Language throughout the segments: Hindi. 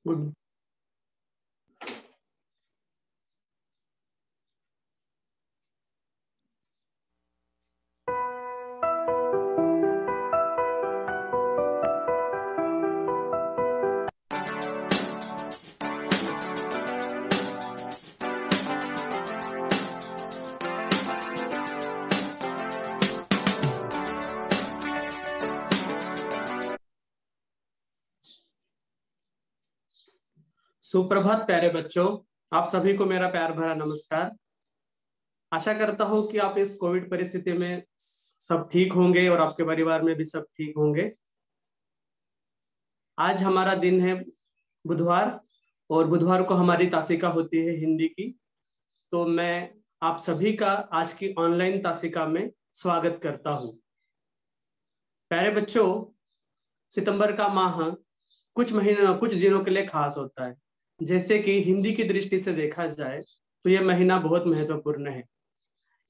गुड। सुप्रभात प्यारे बच्चों, आप सभी को मेरा प्यार भरा नमस्कार। आशा करता हूं कि आप इस कोविड परिस्थिति में सब ठीक होंगे और आपके परिवार में भी सब ठीक होंगे। आज हमारा दिन है बुधवार, और बुधवार को हमारी तासिका होती है हिंदी की। तो मैं आप सभी का आज की ऑनलाइन तासिका में स्वागत करता हूं। प्यारे बच्चों, सितंबर का माह कुछ दिनों के लिए खास होता है। जैसे कि हिंदी की दृष्टि से देखा जाए तो यह महीना बहुत महत्वपूर्ण है।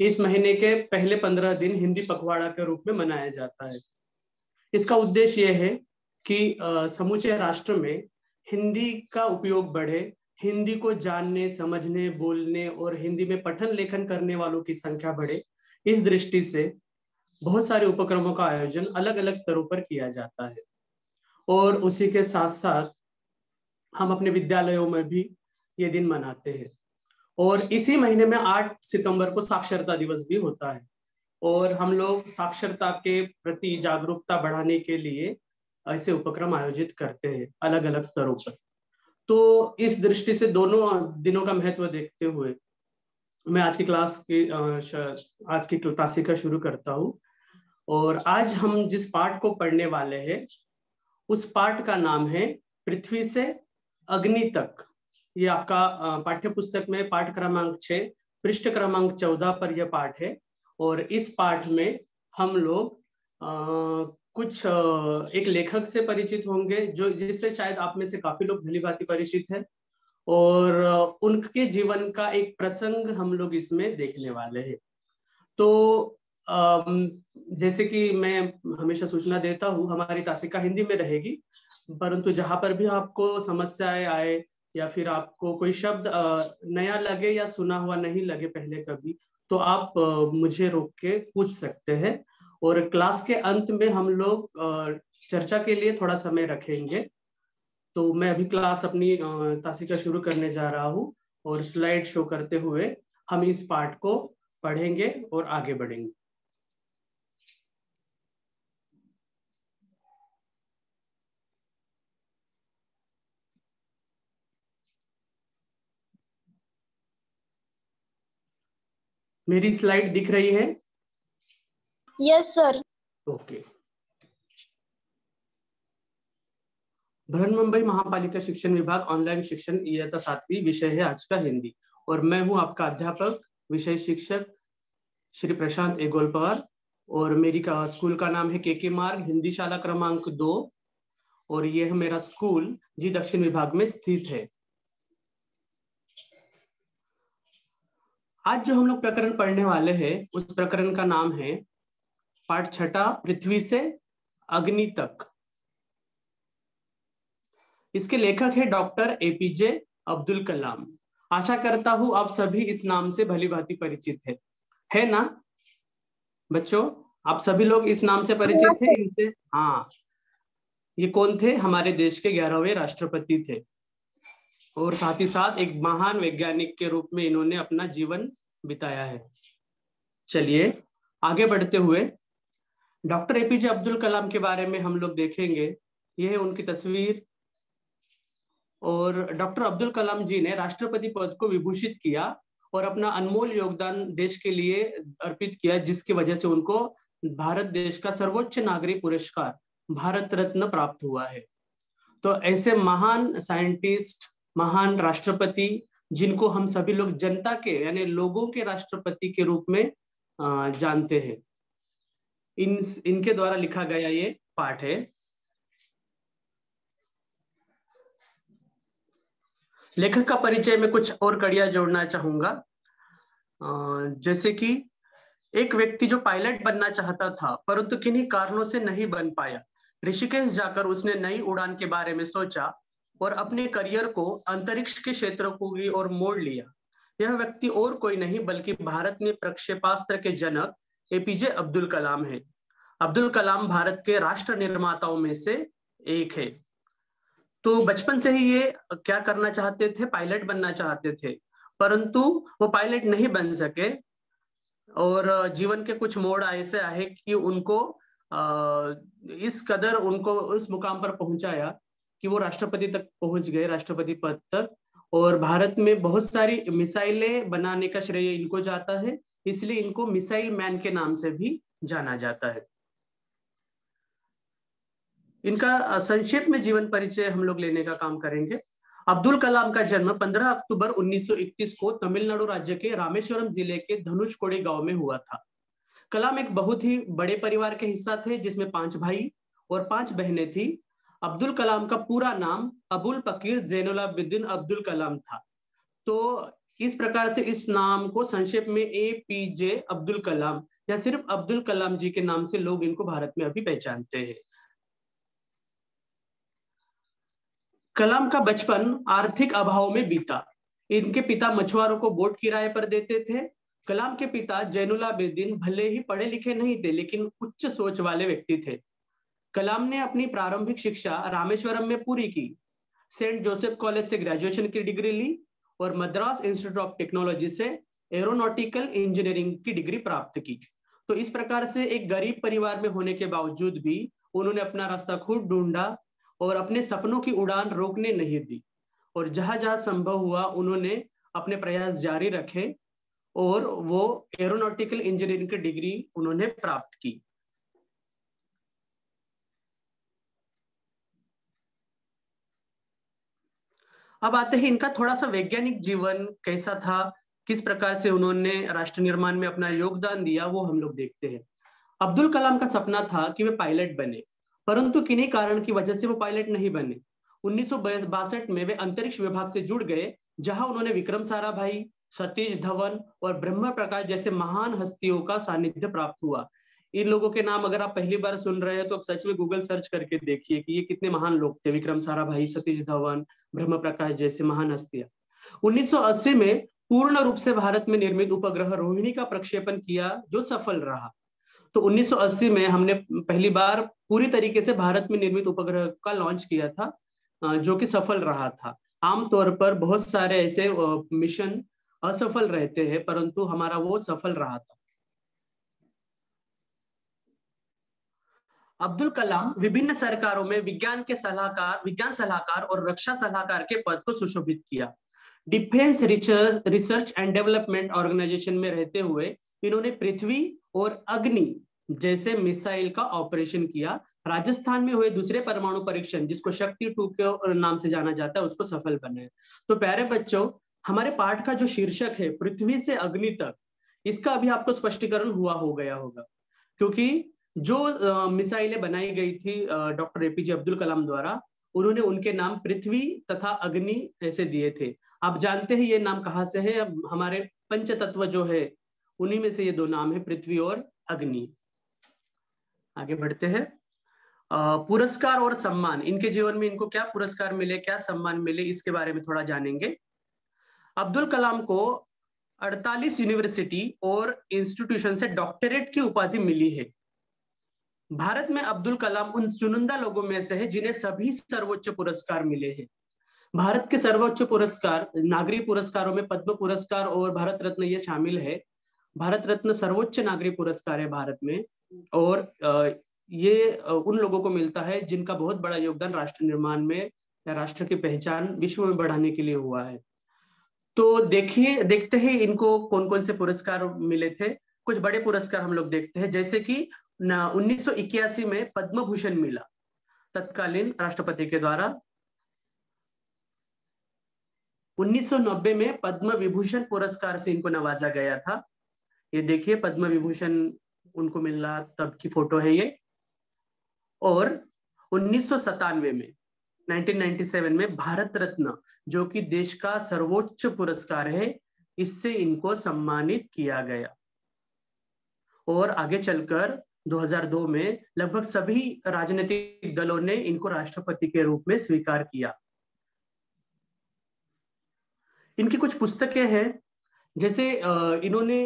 इस महीने के पहले 15 दिन हिंदी पखवाड़ा के रूप में मनाया जाता है। इसका उद्देश्य यह है कि समूचे राष्ट्र में हिंदी का उपयोग बढ़े, हिंदी को जानने, समझने, बोलने और हिंदी में पठन लेखन करने वालों की संख्या बढ़े। इस दृष्टि से बहुत सारे उपक्रमों का आयोजन अलग अलग स्तरों पर किया जाता है। और उसी के साथ साथ हम अपने विद्यालयों में भी ये दिन मनाते हैं। और इसी महीने में 8 सितंबर को साक्षरता दिवस भी होता है, और हम लोग साक्षरता के प्रति जागरूकता बढ़ाने के लिए ऐसे उपक्रम आयोजित करते हैं अलग अलग स्तरों पर। तो इस दृष्टि से दोनों दिनों का महत्व देखते हुए मैं आज की तासिका शुरू करता हूँ। और आज हम जिस पाठ को पढ़ने वाले हैं उस पाठ का नाम है पृथ्वी से अग्नि तक। ये आपका पाठ्य पुस्तक में पाठ क्रमांक 6 पृष्ठ क्रमांक 14 पर यह पाठ है। और इस पाठ में हम लोग एक लेखक से परिचित होंगे जिससे शायद आप में से काफी लोग भलीभांति परिचित हैं, और उनके जीवन का एक प्रसंग हम लोग इसमें देखने वाले हैं। तो जैसे कि मैं हमेशा सूचना देता हूँ, हमारी तासिका हिंदी में रहेगी, परंतु जहां पर भी आपको समस्याएं आए या फिर आपको कोई शब्द नया लगे या सुना हुआ नहीं लगे पहले कभी, तो आप मुझे रोक के पूछ सकते हैं। और क्लास के अंत में हम लोग चर्चा के लिए थोड़ा समय रखेंगे। तो मैं अभी क्लास अपनी तासिका शुरू करने जा रहा हूँ, और स्लाइड शो करते हुए हम इस पाठ को पढ़ेंगे और आगे बढ़ेंगे। मेरी स्लाइड दिख रही है? Yes sir. ओके। बृहन्मुंबई महापालिका शिक्षण विभाग ऑनलाइन शिक्षण इयत्ता 7वीं, विषय है आज का हिंदी, और मैं हूं आपका अध्यापक विषय शिक्षक श्री प्रशांत एगोल पवार। और मेरी स्कूल का नाम है के मार्ग हिंदी शाला क्रमांक 2, और यह मेरा स्कूल जी दक्षिण विभाग में स्थित है। आज जो हम लोग प्रकरण पढ़ने वाले हैं उस प्रकरण का नाम है पाठ 6 पृथ्वी से अग्नि तक। इसके लेखक है डॉक्टर एपीजे अब्दुल कलाम। आशा करता हूं आप सभी इस नाम से भलीभांति परिचित है ना बच्चों? आप सभी लोग इस नाम से परिचित हैं इनसे? हाँ, ये कौन थे? हमारे देश के 11वें राष्ट्रपति थे, और साथ ही साथ एक महान वैज्ञानिक के रूप में इन्होंने अपना जीवन बिताया है। चलिए आगे बढ़ते हुए डॉक्टर एपीजे अब्दुल कलाम के बारे में हम लोग देखेंगे। यह है उनकी तस्वीर। और डॉक्टर अब्दुल कलाम जी ने राष्ट्रपति पद को विभूषित किया और अपना अनमोल योगदान देश के लिए अर्पित किया, जिसकी वजह से उनको भारत देश का सर्वोच्च नागरिक पुरस्कार भारत रत्न प्राप्त हुआ है। तो ऐसे महान साइंटिस्ट, महान राष्ट्रपति, जिनको हम सभी लोग जनता के यानी लोगों के राष्ट्रपति के रूप में जानते हैं, इनके द्वारा लिखा गया ये पाठ है। लेखक का परिचय में कुछ और कड़ियां जोड़ना चाहूंगा। जैसे कि एक व्यक्ति जो पायलट बनना चाहता था परंतु किन्हीं कारणों से नहीं बन पाया, ऋषिकेश जाकर उसने नई उड़ान के बारे में सोचा और अपने करियर को अंतरिक्ष के क्षेत्र को की ओर मोड़ लिया। यह व्यक्ति और कोई नहीं बल्कि भारत में प्रक्षेपास्त्र के जनक एपीजे अब्दुल कलाम है। अब्दुल कलाम भारत के राष्ट्र निर्माताओं में से एक है। तो बचपन से ही ये क्या करना चाहते थे, पायलट बनना चाहते थे, परंतु वो पायलट नहीं बन सके और जीवन के कुछ मोड़ ऐसे आए कि उनको इस कदर उनको उस मुकाम पर पहुंचाया कि वो राष्ट्रपति तक पहुंच गए, राष्ट्रपति पद तक। और भारत में बहुत सारी मिसाइलें बनाने का श्रेय इनको जाता है, इसलिए इनको मिसाइल मैन के नाम से भी जाना जाता है। इनका संक्षेप में जीवन परिचय हम लोग लेने का काम करेंगे। अब्दुल कलाम का जन्म 15 अक्टूबर 1921 को तमिलनाडु राज्य के रामेश्वरम जिले के धनुषकोडी गांव में हुआ था। कलाम एक बहुत ही बड़े परिवार के हिस्सा थे, जिसमें 5 भाई और 5 बहनें थी। अब्दुल कलाम का पूरा नाम अबुल फकीर जैनुलाब्दीन अब्दुल कलाम था। तो इस प्रकार से इस नाम को संक्षेप में एपीजे अब्दुल कलाम या सिर्फ अब्दुल कलाम जी के नाम से लोग इनको भारत में अभी पहचानते हैं। कलाम का बचपन आर्थिक अभाव में बीता। इनके पिता मछुआरों को बोट किराए पर देते थे। कलाम के पिता जैनुलाब्दीन भले ही पढ़े लिखे नहीं थे, लेकिन उच्च सोच वाले व्यक्ति थे। कलाम ने अपनी प्रारंभिक शिक्षा रामेश्वरम में पूरी की, सेंट जोसेफ कॉलेज से ग्रेजुएशन की डिग्री ली और मद्रास इंस्टीट्यूट ऑफ टेक्नोलॉजी से एरोनॉटिकल इंजीनियरिंग की डिग्री प्राप्त की। तो इस प्रकार से एक गरीब परिवार में होने के बावजूद भी उन्होंने अपना रास्ता खुद ढूंढा और अपने सपनों की उड़ान रोकने नहीं दी, और जहां जहां संभव हुआ उन्होंने अपने प्रयास जारी रखे और वो एरोनॉटिकल इंजीनियरिंग की डिग्री उन्होंने प्राप्त की। अब आते हैं इनका थोड़ा सा वैज्ञानिक जीवन कैसा था, किस प्रकार से उन्होंने राष्ट्र निर्माण में अपना योगदान दिया, वो हम लोग देखते हैं। अब्दुल कलाम का सपना था कि वे पायलट बने, परंतु किन्हीं कारण की वजह से वो पायलट नहीं बने। 1962 में वे अंतरिक्ष विभाग से जुड़ गए, जहां उन्होंने विक्रम साराभाई, सतीश धवन और ब्रह्म प्रकाश जैसे महान हस्तियों का सानिध्य प्राप्त हुआ। इन लोगों के नाम अगर आप पहली बार सुन रहे हैं तो आप सच में गूगल सर्च करके देखिए कि ये कितने महान लोग थे। विक्रम साराभाई, सतीश धवन, ब्रह्म प्रकाश जैसे महान हस्तियां। 1980 में पूर्ण रूप से भारत में निर्मित उपग्रह रोहिणी का प्रक्षेपण किया, जो सफल रहा। तो 1980 में हमने पहली बार पूरी तरीके से भारत में निर्मित उपग्रह का लॉन्च किया था, जो कि सफल रहा था। आमतौर पर बहुत सारे ऐसे मिशन असफल रहते हैं, परंतु हमारा वो सफल रहा था। अब्दुल कलाम विभिन्न सरकारों में विज्ञान सलाहकार और रक्षा सलाहकार के पद को सुशोभित किया। Defence research and development organisation में रहते हुए इन्होंने पृथ्वी और अग्नि जैसे मिसाइल का ऑपरेशन किया। राजस्थान में हुए दूसरे परमाणु परीक्षण, जिसको शक्ति 2 के नाम से जाना जाता है, उसको सफल बनाया। तो प्यारे बच्चों, हमारे पाठ का जो शीर्षक है पृथ्वी से अग्नि तक, इसका अभी आपको स्पष्टीकरण हुआ हो गया होगा, क्योंकि जो मिसाइलें बनाई गई थी डॉक्टर एपीजे अब्दुल कलाम द्वारा, उन्होंने उनके नाम पृथ्वी तथा अग्नि ऐसे दिए थे। आप जानते हैं ये नाम कहाँ से है? हमारे पंचतत्व जो है उन्हीं में से ये 2 नाम है, पृथ्वी और अग्नि। आगे बढ़ते हैं। पुरस्कार और सम्मान, इनके जीवन में इनको क्या पुरस्कार मिले, क्या सम्मान मिले, इसके बारे में थोड़ा जानेंगे। अब्दुल कलाम को 48 यूनिवर्सिटी और इंस्टीट्यूशन से डॉक्टरेट की उपाधि मिली है। भारत में अब्दुल कलाम उन चुनिंदा लोगों में से है जिन्हें सभी सर्वोच्च पुरस्कार मिले हैं। भारत के सर्वोच्च पुरस्कार, नागरिक पुरस्कारों में पद्म पुरस्कार और भारत रत्न ये शामिल है। भारत रत्न सर्वोच्च नागरिक पुरस्कार है भारत में, और ये उन लोगों को मिलता है जिनका बहुत बड़ा योगदान राष्ट्र निर्माण में या राष्ट्र की पहचान विश्व में बढ़ाने के लिए हुआ है। तो देखते हैं इनको कौन कौन से पुरस्कार मिले थे। कुछ बड़े पुरस्कार हम लोग देखते हैं, जैसे कि 1981 में पद्म भूषण मिला तत्कालीन राष्ट्रपति के द्वारा। 1990 में पद्म विभूषण पुरस्कार से इनको नवाजा गया था। ये देखिए पद्म विभूषण उनको मिला तब की फोटो है ये। और 1997 में 1997 में भारत रत्न, जो कि देश का सर्वोच्च पुरस्कार है, इससे इनको सम्मानित किया गया। और आगे चलकर 2002 में लगभग सभी राजनीतिक दलों ने इनको राष्ट्रपति के रूप में स्वीकार किया। इनकी कुछ पुस्तकें हैं, जैसे इन्होंने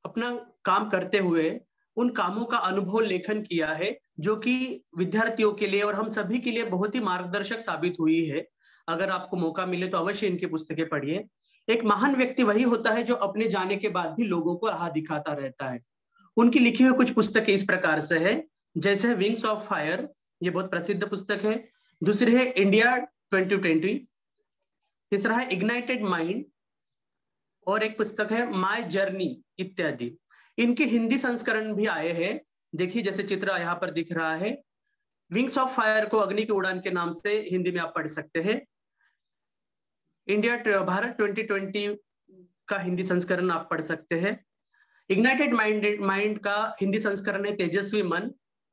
अपना काम करते हुए उन कामों का अनुभव लेखन किया है, जो कि विद्यार्थियों के लिए और हम सभी के लिए बहुत ही मार्गदर्शक साबित हुई है। अगर आपको मौका मिले तो अवश्य इनकी पुस्तकें पढ़िए। एक महान व्यक्ति वही होता है जो अपने जाने के बाद भी लोगों को राह दिखाता रहता है। उनकी लिखी हुई कुछ पुस्तकें इस प्रकार से है, जैसे विंग्स ऑफ फायर, ये बहुत प्रसिद्ध पुस्तक है। दूसरी है इंडिया 2020। तीसरा है इग्नाइटेड माइंड, और एक पुस्तक है माय जर्नी इत्यादि। इनके हिंदी संस्करण भी आए हैं, देखिए जैसे चित्र यहाँ पर दिख रहा है। विंग्स ऑफ फायर को अग्नि की उड़ान के नाम से हिंदी में आप पढ़ सकते हैं। इंडिया भारत 2020 का हिंदी संस्करण आप पढ़ सकते हैं। इग्नाइटेड माइंड का हिंदी संस्करण है तेजस्वी मन,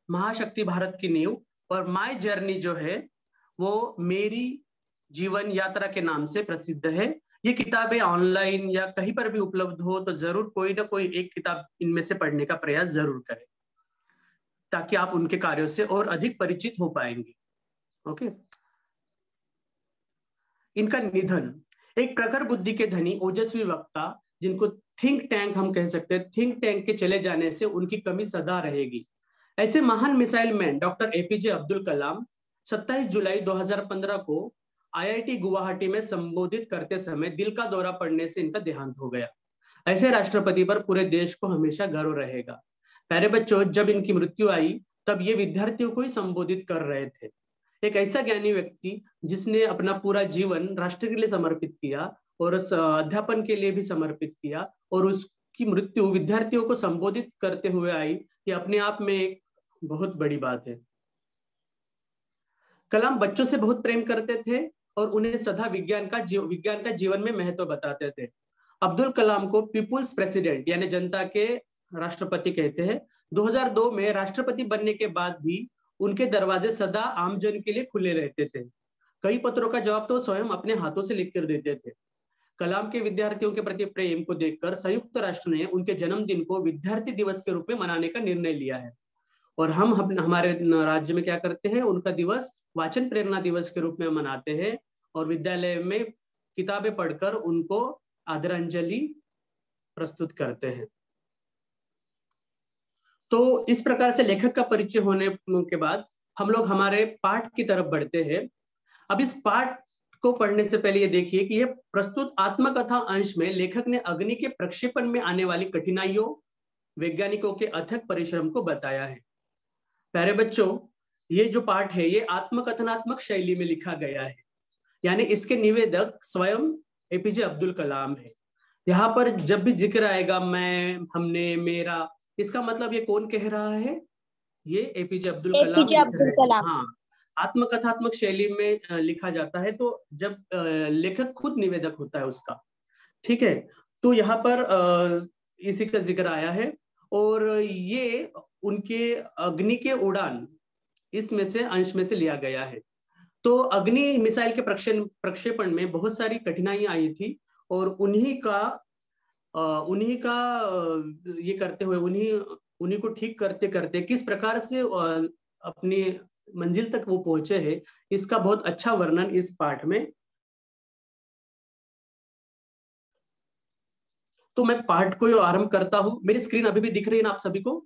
महाशक्ति भारत की नींव। और माय जर्नी जो है वो मेरी जीवन यात्रा के नाम से प्रसिद्ध है। ये किताबें ऑनलाइन या कहीं पर भी उपलब्ध हो तो जरूर कोई ना कोई एक किताब इनमें से पढ़ने का प्रयास जरूर करें, ताकि आप उनके कार्यों से और अधिक परिचित हो पाएंगे। ओके। इनका निधन, एक प्रखर बुद्धि के धनी ओजस्वी वक्ता, जिनको थिंक टैंक हम कह सकते हैं, थिंक टैंक के चले जाने से उनकी कमी सदा रहेगी। ऐसे महान missile man doctor A P J Abdul Kalam 27 जुलाई 2015 को आईआईटी गुवाहाटी में संबोधित करते समय दिल का दौरा पड़ने से इनका देहांत हो गया। ऐसे राष्ट्रपति पर पूरे देश को हमेशा गर्व रहेगा। प्यारे बच्चों, जब इनकी मृत्यु आई तब ये विद्यार्थियों को ही संबोधित कर रहे थे। एक ऐसा ज्ञानी व्यक्ति जिसने अपना पूरा जीवन राष्ट्र के लिए समर्पित किया और अध्यापन के लिए भी समर्पित किया, और उसकी मृत्यु विद्यार्थियों को संबोधित करते हुए आई, ये अपने आप में एक बहुत बड़ी बात है। कलाम बच्चों से बहुत प्रेम करते थे और उन्हें सदा विज्ञान का जीवन में महत्व बताते थे। अब्दुल कलाम को पीपुल्स प्रेसिडेंट यानी जनता के राष्ट्रपति कहते हैं। 2002 में राष्ट्रपति बनने के बाद भी उनके दरवाजे सदा आमजन के लिए खुले रहते थे। कई पत्रों का जवाब तो स्वयं अपने हाथों से लिखकर देते थे। कलाम के विद्यार्थियों के प्रति प्रेम को देखकर संयुक्त राष्ट्र ने उनके जन्मदिन को विद्यार्थी दिवस के रूप में मनाने का निर्णय लिया है। और हम हमारे राज्य में क्या करते हैं, उनका दिवस वाचन प्रेरणा दिवस के रूप में मनाते हैं और विद्यालय में किताबें पढ़कर उनको आदरांजलि प्रस्तुत करते हैं। तो इस प्रकार से लेखक का परिचय होने के बाद हम लोग हमारे पाठ की तरफ बढ़ते हैं। अब इस पाठ को पढ़ने से पहले ये देखिए कि यह प्रस्तुत आत्मकथा अंश में लेखक ने अग्नि के प्रक्षेपण में आने वाली कठिनाइयों, वैज्ञानिकों के अथक परिश्रम को बताया है। प्यारे बच्चों, ये जो पाठ है ये आत्मकथनात्मक शैली में लिखा गया है, यानी इसके निवेदक स्वयं एपीजे अब्दुल कलाम है। यहाँ पर जब भी जिक्र आएगा मैं, हमने, मेरा, इसका मतलब ये कौन कह रहा है? ये एपीजे अब्दुल कलाम लिख रहे हैं। हाँ, आत्मकथात्मक शैली में लिखा जाता है, तो जब लेखक खुद निवेदक होता है उसका, ठीक है। तो यहाँ पर इसी का जिक्र आया है और ये उनके अग्नि के उड़ान इसमें से अंश में से लिया गया है। तो अग्नि मिसाइल के प्रक्षेपण में बहुत सारी कठिनाइयां आई थी और उन्हीं का ये करते हुए, उन्हीं को ठीक करते करते किस प्रकार से अपनी मंजिल तक वो पहुंचे हैं, इसका बहुत अच्छा वर्णन इस पाठ में। तो मैं पाठ को आरंभ करता हूँ। मेरी स्क्रीन अभी भी दिख रही है ना आप सभी को?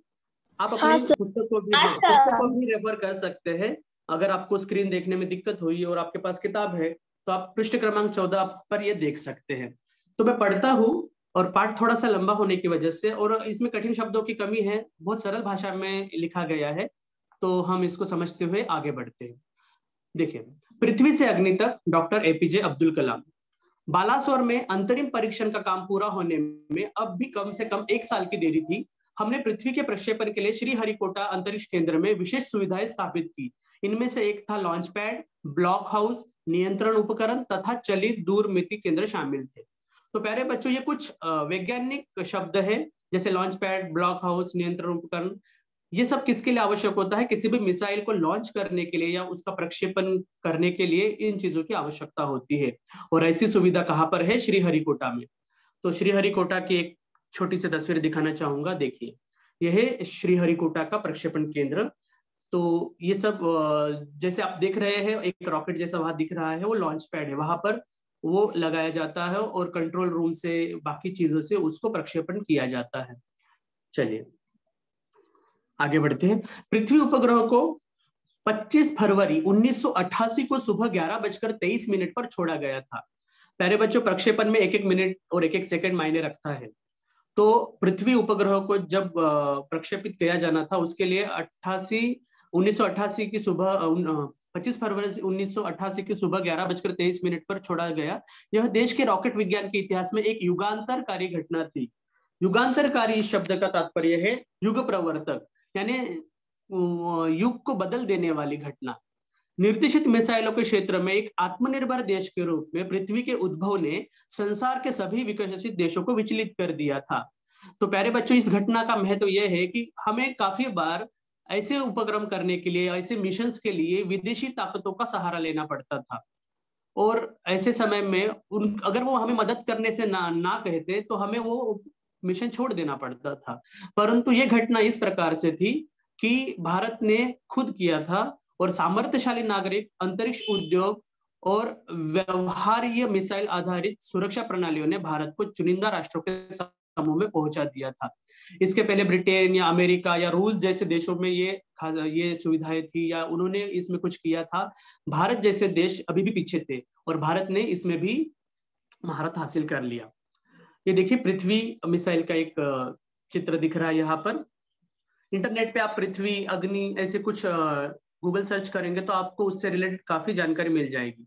आप अपनी पुस्तक को भी रेफर कर सकते हैं। अगर आपको स्क्रीन देखने में दिक्कत हुई और आपके पास किताब है तो आप पृष्ठ क्रमांक 14 पर ये देख सकते हैं। तो मैं पढ़ता हूँ, और पाठ थोड़ा सा लंबा होने की वजह से और इसमें कठिन शब्दों की कमी है, बहुत सरल भाषा में लिखा गया है, तो हम इसको समझते हुए आगे बढ़ते हैं। देखिए, पृथ्वी से अग्नि तक डॉक्टर एपीजे अब्दुल कलाम। बालासोर में अंतरिम परीक्षण का काम पूरा होने में अब भी कम से कम 1 साल की देरी थी। हमने पृथ्वी के प्रक्षेपण के लिए श्रीहरिकोटा अंतरिक्ष केंद्र में विशेष सुविधाएं स्थापित की। इनमें से एक था लॉन्च पैड, ब्लॉक हाउस, नियंत्रण उपकरण तथा चलित दूरमिति केंद्र शामिल थे। तो प्यारे बच्चों, ये कुछ वैज्ञानिक शब्द है, जैसे लॉन्च पैड, ब्लॉक हाउस, नियंत्रण उपकरण। ये सब किसके लिए आवश्यक होता है? किसी भी मिसाइल को लॉन्च करने के लिए या उसका प्रक्षेपण करने के लिए इन चीजों की आवश्यकता होती है। और ऐसी सुविधा कहाँ पर है? श्रीहरिकोटा में। तो श्रीहरिकोटा की एक छोटी सी तस्वीर दिखाना चाहूंगा। देखिए, यह है श्रीहरिकोटा का प्रक्षेपण केंद्र। तो ये सब जैसे आप देख रहे हैं, एक रॉकेट जैसा वहां दिख रहा है, वो लॉन्च पैड है। वहां पर वो लगाया जाता है और कंट्रोल रूम से बाकी चीजों से उसको प्रक्षेपण किया जाता है। चलिए आगे बढ़ते हैं। पृथ्वी उपग्रह को 25 फरवरी 1988 को सुबह 11:23 पर छोड़ा गया था। प्यारे बच्चों, प्रक्षेपण में एक एक मिनट और एक एक सेकंड मायने रखता है। तो पृथ्वी उपग्रह को जब प्रक्षेपित किया जाना था, उसके लिए 1988 की सुबह 25 फरवरी 1988 की सुबह 11:23 पर छोड़ा गया। यह देश के रॉकेट विज्ञान के इतिहास में एक युगांतरकारी घटना थी। युगांतरकारी शब्द का तात्पर्य है युग प्रवर्तक, यानी युग को बदल देने वाली घटना। निर्देशित मिसाइलों के क्षेत्र में एक आत्मनिर्भर देश के रूप में पृथ्वी के उद्भव ने संसार के सभी विकसित देशों को विचलित कर दिया था। तो प्यारे बच्चों, इस घटना का महत्व यह है कि हमें काफी बार ऐसे उपक्रम करने के लिए, ऐसे मिशंस के लिए विदेशी ताकतों का सहारा लेना पड़ता था। और ऐसे समय में अगर वो हमें मदद करने से ना कहते तो हमें वो मिशन छोड़ देना पड़ता था। परंतु ये घटना इस प्रकार से थी कि भारत ने खुद किया था और सामर्थ्यशाली नागरिक, अंतरिक्ष उद्योग और व्यवहार्य मिसाइल आधारित सुरक्षा प्रणालियों ने भारत को चुनिंदा राष्ट्रों के समूह में पहुंचा दिया था। इसके पहले ब्रिटेन या अमेरिका या रूस जैसे देशों में ये सुविधाएं थी या उन्होंने इसमें कुछ किया था। भारत जैसे देश अभी भी पीछे थे और भारत ने इसमें भी महारत हासिल कर लिया। ये देखिए, पृथ्वी मिसाइल का एक चित्र दिख रहा है यहाँ पर। इंटरनेट पे आप पृथ्वी, अग्नि ऐसे कुछ गूगल सर्च करेंगे तो आपको उससे रिलेटेड काफी जानकारी मिल जाएगी।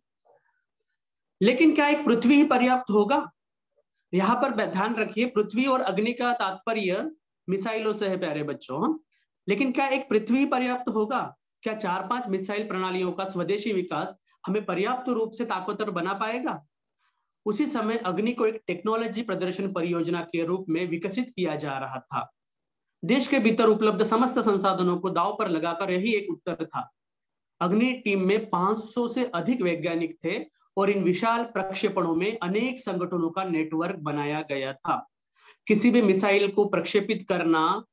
लेकिन क्या एक पृथ्वी ही पर्याप्त होगा? यहाँ पर ध्यान रखिए, पृथ्वी और अग्नि का तात्पर्य मिसाइलों से है प्यारे बच्चों। लेकिन क्या एक पृथ्वी ही पर्याप्त होगा? क्या 4-5 मिसाइल प्रणालियों का स्वदेशी विकास हमें पर्याप्त रूप से ताकतवर बना पाएगा? उसी समय अग्नि को एक टेक्नोलॉजी प्रदर्शन परियोजना के रूप में विकसित किया जा रहा था। देश के भीतर उपलब्ध समस्त संसाधनों को दांव पर लगाकर यही एक उत्तर था। अग्नि टीम में 500 से अधिक वैज्ञानिक थे और इन विशाल प्रक्षेपणों में अनेक संगठनों का नेटवर्क बनाया गया था। किसी भी मिसाइल को प्रक्षेपित करना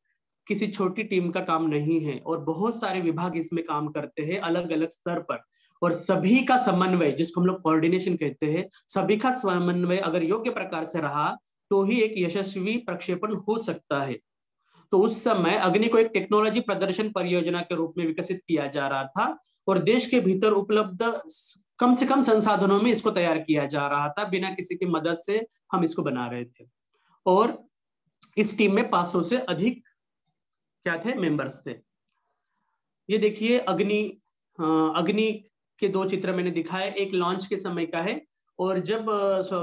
किसी छोटी टीम का काम नहीं है और बहुत सारे विभाग इसमें काम करते हैं अलग अलग स्तर पर। और सभी का समन्वय, जिसको हम लोग कोऑर्डिनेशन कहते हैं, सभी का समन्वय अगर योग्य प्रकार से रहा तो ही एक यशस्वी प्रक्षेपण हो सकता है। तो उस समय अग्नि को एक टेक्नोलॉजी प्रदर्शन परियोजना के रूप में विकसित किया जा रहा था और देश के भीतर उपलब्ध कम से कम संसाधनों में इसको तैयार किया जा रहा था। बिना किसी की मदद से हम इसको बना रहे थे। और इस टीम में 500 से अधिक क्या थे, मेंबर्स थे। ये देखिए, अग्नि के 2 चित्र मैंने दिखाए। एक लॉन्च के समय का है और जब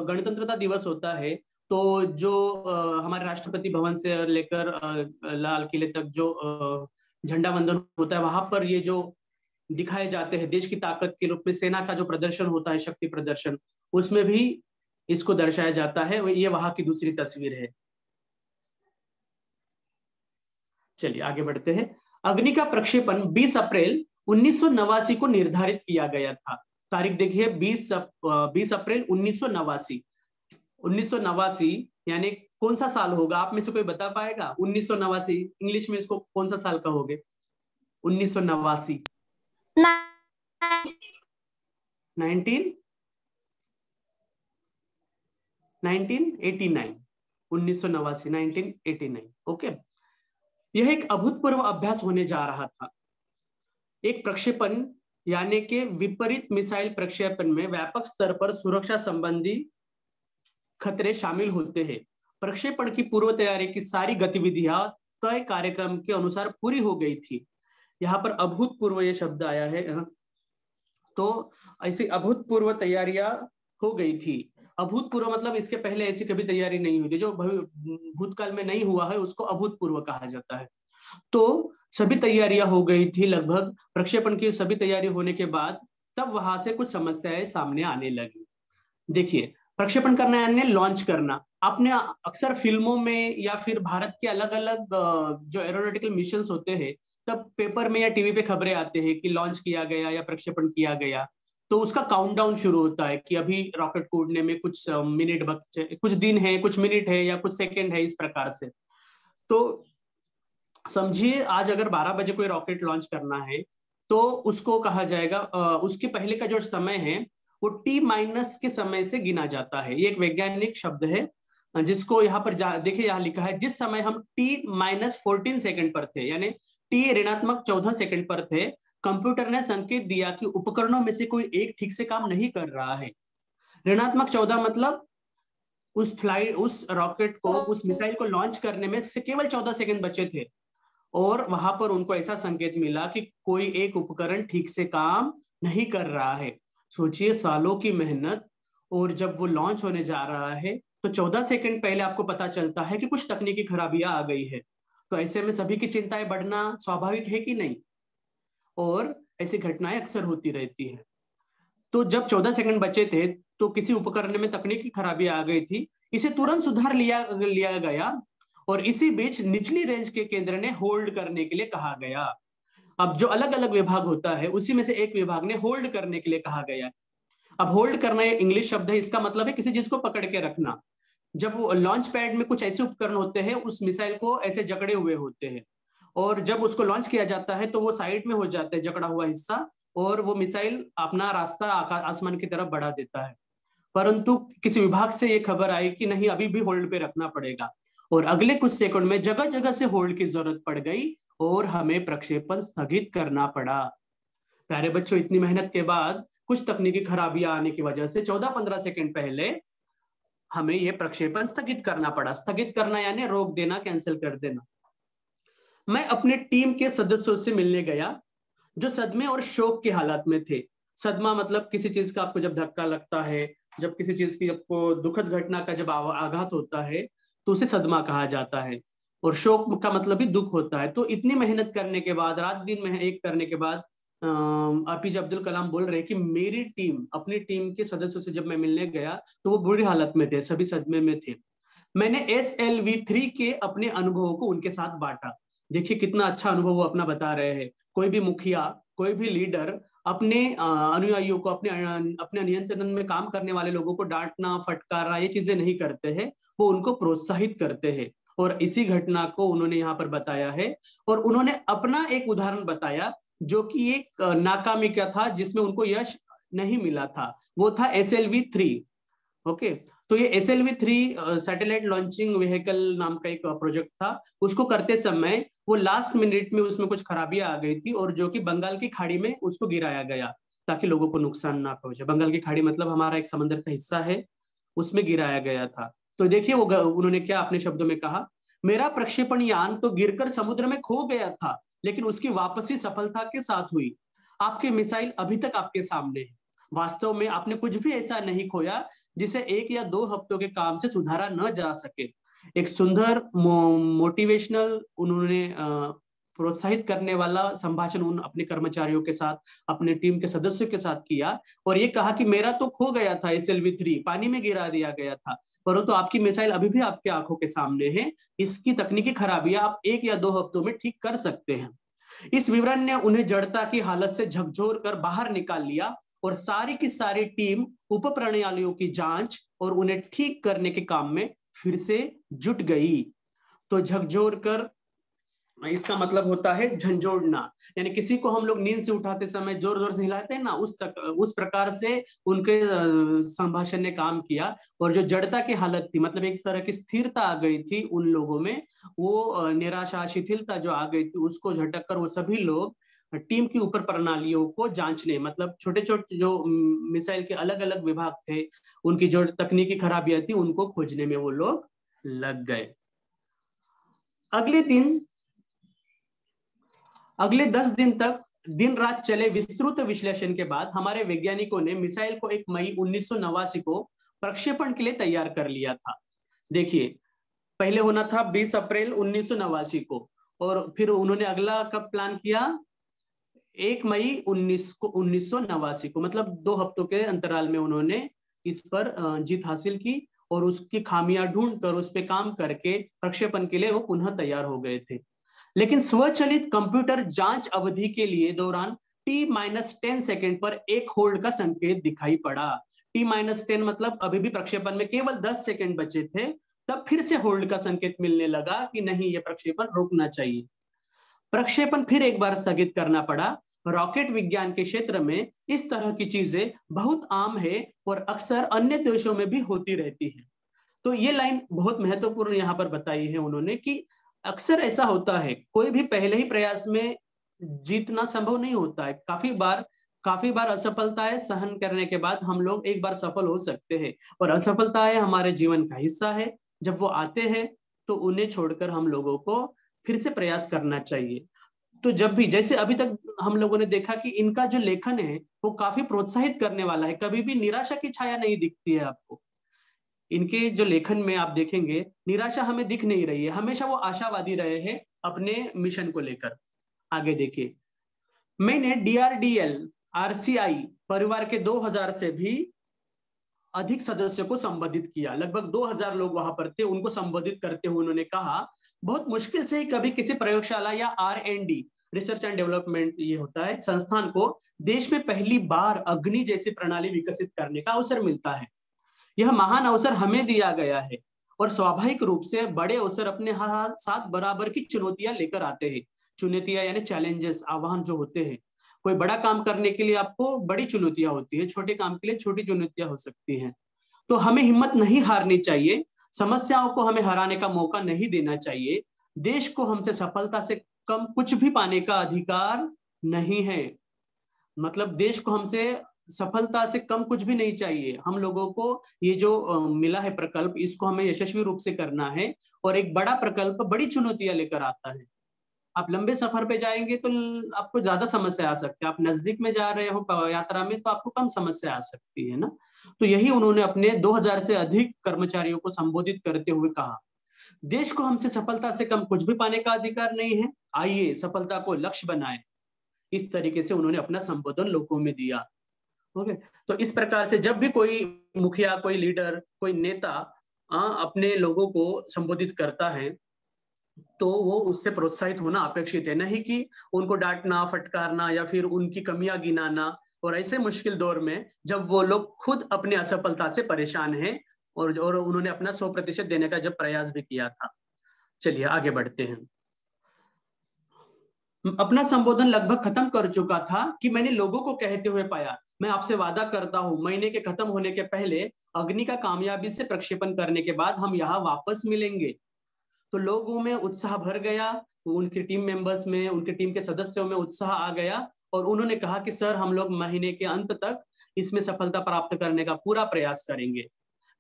गणतंत्रता दिवस होता है तो जो हमारे राष्ट्रपति भवन से लेकर लाल किले तक जो झंडा वंदन होता है, वहां पर ये जो दिखाए जाते हैं देश की ताकत के रूप में सेना का जो प्रदर्शन होता है, शक्ति प्रदर्शन, उसमें भी इसको दर्शाया जाता है। ये वहां की दूसरी तस्वीर है। चलिए आगे बढ़ते हैं। अग्नि का प्रक्षेपण 20 अप्रैल 1989 को निर्धारित किया गया था। तारीख देखिए, 20 अप्रैल 1989। 1989 यानी कौन सा साल होगा? आप में से कोई बता पाएगा? 1989 इंग्लिश में इसको कौन सा साल कहोगे? 1989 1989 1989। ओके। यह एक अभूतपूर्व अभ्यास होने जा रहा था। एक प्रक्षेपण यानी कि विपरीत मिसाइल प्रक्षेपण में व्यापक स्तर पर सुरक्षा संबंधी खतरे शामिल होते हैं। प्रक्षेपण की पूर्व तैयारी की सारी गतिविधियां तय कार्यक्रम के अनुसार पूरी हो गई थी। यहाँ पर अभूतपूर्व ये शब्द आया है। तो ऐसी अभूतपूर्व तैयारियां हो गई थी। अभूतपूर्व मतलब इसके पहले ऐसी कभी तैयारी नहीं हुई थी। जो भूतकाल में नहीं हुआ है उसको अभूतपूर्व कहा जाता है। तो सभी तैयारियां हो गई थी लगभग। प्रक्षेपण की सभी तैयारी होने के बाद तब वहां से कुछ समस्याएं सामने आने लगी। देखिए, प्रक्षेपण करना यानी लॉन्च करना। आपने अक्सर फिल्मों में या फिर भारत के अलग अलग जो एरोनॉटिकल मिशंस होते हैं, तब पेपर में या टीवी पे खबरें आते हैं कि लॉन्च किया गया या प्रक्षेपण किया गया। तो उसका काउंटडाउन शुरू होता है कि अभी रॉकेट कूदने में कुछ मिनट बचे, कुछ दिन है, कुछ मिनट है या कुछ सेकंड है, इस प्रकार से। तो समझिए, आज अगर 12 बजे कोई रॉकेट लॉन्च करना है तो उसको कहा जाएगा, उसके पहले का जो समय है वो टी माइनस के समय से गिना जाता है। ये एक वैज्ञानिक शब्द है जिसको यहाँ पर देखिए, यहाँ लिखा है जिस समय हम टी माइनस 14 सेकंड पर थे, यानी टी ऋणात्मक 14 सेकंड पर थे, कंप्यूटर ने संकेत दिया कि उपकरणों में से कोई एक ठीक से काम नहीं कर रहा है। ऋणात्मक 14 मतलब उस रॉकेट को, उस मिसाइल को लॉन्च करने में से केवल 14 सेकंड बचे थे, और वहां पर उनको ऐसा संकेत मिला कि कोई एक उपकरण ठीक से काम नहीं कर रहा है। सोचिए, सालों की मेहनत, और जब वो लॉन्च होने जा रहा है तो 14 सेकंड पहले आपको पता चलता है कि कुछ तकनीकी खराबियां आ गई है। तो ऐसे में सभी की चिंताएं बढ़ना स्वाभाविक है कि नहीं, और ऐसी घटनाएं अक्सर होती रहती है। तो जब 14 सेकंड बचे थे तो किसी उपकरण में तकनीकी खराबी आ गई थी, इसे तुरंत सुधार लिया गया, और इसी बीच निचली रेंज के केंद्र ने होल्ड करने के लिए कहा गया। अब जो अलग अलग विभाग होता है उसी में से एक विभाग ने होल्ड करने के लिए कहा गया। अब होल्ड करना इंग्लिश शब्द है, इसका मतलब है किसी चीज को पकड़ के रखना। जब लॉन्च पैड में कुछ ऐसे उपकरण होते हैं, उस मिसाइल को ऐसे जकड़े हुए होते हैं, और जब उसको लॉन्च किया जाता है तो वो साइड में हो जाता है जकड़ा हुआ हिस्सा, और वो मिसाइल अपना रास्ता आसमान की तरफ बढ़ा देता है। परंतु किसी विभाग से ये खबर आई कि नहीं, अभी भी होल्ड पे रखना पड़ेगा, और अगले कुछ सेकंड में जगह जगह से होल्ड की जरूरत पड़ गई और हमें प्रक्षेपण स्थगित करना पड़ा। प्यारे बच्चों, इतनी मेहनत के बाद कुछ तकनीकी खराबियां आने की वजह से 14-15 सेकंड पहले हमें यह प्रक्षेपण स्थगित करना पड़ा। स्थगित करना यानी रोक देना, कैंसिल कर देना। मैं अपने टीम के सदस्यों से मिलने गया जो सदमे और शोक की हालत में थे। सदमा मतलब किसी चीज का आपको जब धक्का लगता है, जब किसी चीज की आपको दुखद घटना का जब आघात होता है तो उसे सदमा कहा जाता है, और शोक का मतलब भी दुख होता है। तो इतनी मेहनत करने के बाद, रात दिन में एक करने के बाद, APJ अब्दुल कलाम बोल रहे कि मेरी टीम, अपनी टीम के सदस्यों से जब मैं मिलने गया तो वो बुरी हालत में थे, सभी सदमे में थे। मैंने SLV3 के अपने अनुभवों को उनके साथ बांटा। देखिए कितना अच्छा अनुभव वो अपना बता रहे हैं। कोई भी मुखिया, कोई भी लीडर अपने अनुयायियों को, अपने नियंत्रण में काम करने वाले लोगों को डांटना, फटकारना, ये चीजें नहीं करते हैं, वो उनको प्रोत्साहित करते हैं। और इसी घटना को उन्होंने यहाँ पर बताया है, और उन्होंने अपना एक उदाहरण बताया जो कि एक नाकामी का था, जिसमें उनको यश नहीं मिला था। वो था SLV3। ओके, तो ये SLV3 सैटेलाइट लॉन्चिंग व्हीकल नाम का एक प्रोजेक्ट था। उसको करते समय वो लास्ट मिनट में उसमें कुछ खराबियां आ गई थी, और जो कि बंगाल की खाड़ी में उसको गिराया गया ताकि लोगों को नुकसान ना पहुंचे। बंगाल की खाड़ी मतलब हमारा एक समंदर का हिस्सा है, उसमें गिराया गया था। तो देखिए वो उन्होंने क्या अपने शब्दों में कहा, मेरा प्रक्षेपण यान तो गिरकर समुद्र में खो गया था, लेकिन उसकी वापसी सफलता के साथ हुई। आपके मिसाइल अभी तक आपके सामने है। वास्तव में आपने कुछ भी ऐसा नहीं खोया जिसे 1 या 2 हफ्तों के काम से सुधारा न जा सके। एक सुंदर मोटिवेशनल, उन्होंने प्रोत्साहित करने वाला संभाषण उन अपने कर्मचारियों के साथ, अपने टीम के सदस्यों के साथ किया, और ये कहा कि मेरा तो खो गया था SLV3, पानी में गिरा दिया गया था, परंतु आपकी मिसाइल अभी भी आपकी आंखों के सामने है। इसकी तकनीकी खराबियां आप 1 या 2 हफ्तों में ठीक कर सकते हैं। इस विवरण ने उन्हें जड़ता की हालत से झकझोर कर बाहर निकाल लिया, और सारी की सारी टीम उप प्रणालियों की जांच और उन्हें ठीक करने के काम में फिर से जुट गई। तो झकझोर कर, इसका मतलब होता है झंझोड़ना, यानी किसी को हम लोग नींद से उठाते समय जोर जोर से हिलाते हैं ना, उस प्रकार से उनके संभाषण ने काम किया। और जो जड़ता की हालत थी, मतलब एक तरह की स्थिरता आ गई थी उन लोगों में, वो निराशा, शिथिलता जो आ गई थी, उसको झटक कर वो सभी लोग टीम की ऊपर प्रणालियों को जांचने, मतलब छोटे छोटे जो मिसाइल के अलग अलग विभाग थे, उनकी जो तकनीकी खराबियां थी उनको खोजने में वो लोग लग गए। अगले 10 दिन तक दिन रात चले विस्तृत विश्लेषण के बाद हमारे वैज्ञानिकों ने मिसाइल को 1 मई 1989 को प्रक्षेपण के लिए तैयार कर लिया था। देखिए, पहले होना था 20 अप्रैल 1989 को, और फिर उन्होंने अगला कब प्लान किया, 1 मई 1989 को, मतलब 2 हफ्तों के अंतराल में उन्होंने इस पर जीत हासिल की, और उसकी खामियां ढूंढकर उस पर काम करके प्रक्षेपण के लिए वो पुनः तैयार हो गए थे। लेकिन स्वचालित कंप्यूटर जांच अवधि के लिए दौरान T-10 सेकंड पर एक होल्ड का संकेत दिखाई पड़ा। T-10 मतलब अभी भी प्रक्षेपण में केवल 10 सेकंड बचे थे, तब फिर से होल्ड का संकेत मिलने लगा कि नहीं, यह प्रक्षेपण रुकना चाहिए। प्रक्षेपण फिर एक बार स्थगित करना पड़ा, रॉकेट विज्ञान के क्षेत्र में इस तरह की चीजें बहुत आम है और अक्सर अन्य देशों में भी होती रहती है। तो ये लाइन बहुत महत्वपूर्ण यहाँ पर बताई है उन्होंने कि अक्सर ऐसा होता है, कोई भी पहले ही प्रयास में जीतना संभव नहीं होता है। काफी बार असफलताएं सहन करने के बाद हम लोग एक बार सफल हो सकते हैं, और असफलताएं हमारे जीवन का हिस्सा है। जब वो आते हैं तो उन्हें छोड़कर हम लोगों को फिर से प्रयास करना चाहिए। तो जब भी, जैसे अभी तक हम लोगों ने देखा कि इनका जो लेखन है वो काफी प्रोत्साहित करने वाला है, कभी भी निराशा की छाया नहीं दिखती है आपको। इनके जो लेखन में आप देखेंगे निराशा हमें दिख नहीं रही है, हमेशा वो आशावादी रहे हैं अपने मिशन को लेकर। आगे देखिए, मैंने डीआरडीएल आरसीआई परिवार के 2000 से भी अधिक सदस्यों को संबोधित किया। लगभग 2000 लोग वहां पर थे। उनको संबोधित करते हुए उन्होंने कहा, बहुत मुश्किल से ही कभी किसी प्रयोगशाला या आर&डी, रिसर्च एंड डेवलपमेंट ये होता है, संस्थान को देश में पहली बार अग्नि जैसी प्रणाली विकसित करने का अवसर मिलता है। यह महान अवसर हमें दिया गया है, और स्वाभाविक रूप से बड़े अवसर अपने साथ बराबर की चुनौतियां लेकर आते हैं। चुनौतियां यानी चैलेंजेस, आह्वान जो होते हैं। कोई बड़ा काम करने के लिए आपको बड़ी चुनौतियां होती है, छोटे काम के लिए छोटी चुनौतियां हो सकती हैं। तो हमें हिम्मत नहीं हारनी चाहिए, समस्याओं को हमें हराने का मौका नहीं देना चाहिए। देश को हमसे सफलता से कम कुछ भी पाने का अधिकार नहीं है। मतलब देश को हमसे सफलता से कम कुछ भी नहीं चाहिए। हम लोगों को ये जो मिला है प्रकल्प, इसको हमें यशस्वी रूप से करना है। और एक बड़ा प्रकल्प बड़ी चुनौतियां लेकर आता है। आप लंबे सफर पे जाएंगे तो आपको ज्यादा समस्या आ सकती है, आप नजदीक में जा रहे हो यात्रा में तो आपको कम समस्या आ सकती है ना। तो यही उन्होंने अपने 2000 से अधिक कर्मचारियों को संबोधित करते हुए कहा। देश को हमसे सफलता से कम कुछ भी पाने का अधिकार नहीं है, आइए सफलता को लक्ष्य बनाएं। इस तरीके से उन्होंने अपना संबोधन लोगों में दिया। ओके, तो इस प्रकार से जब भी कोई मुखिया, कोई लीडर, कोई नेता अपने लोगों को संबोधित करता है तो वो उससे प्रोत्साहित होना अपेक्षित है, नहीं कि उनको डांटना, फटकारना या फिर उनकी कमियां गिनाना। और ऐसे मुश्किल दौर में जब वो लोग खुद अपनी असफलता से परेशान हैं और उन्होंने अपना 100% देने का जब प्रयास भी किया था। चलिए आगे बढ़ते हैं। अपना संबोधन लगभग खत्म कर चुका था कि मैंने लोगों को कहते हुए पाया, मैं आपसे वादा करता हूं महीने के खत्म होने के पहले अग्नि का कामयाबी से प्रक्षेपण करने के बाद हम यहाँ वापस मिलेंगे। तो लोगों में उत्साह भर गया, उनकी टीम मेंबर्स में, उनके टीम के सदस्यों में उत्साह आ गया, और उन्होंने कहा कि सर हम लोग महीने के अंत तक इसमें सफलता प्राप्त करने का पूरा प्रयास करेंगे।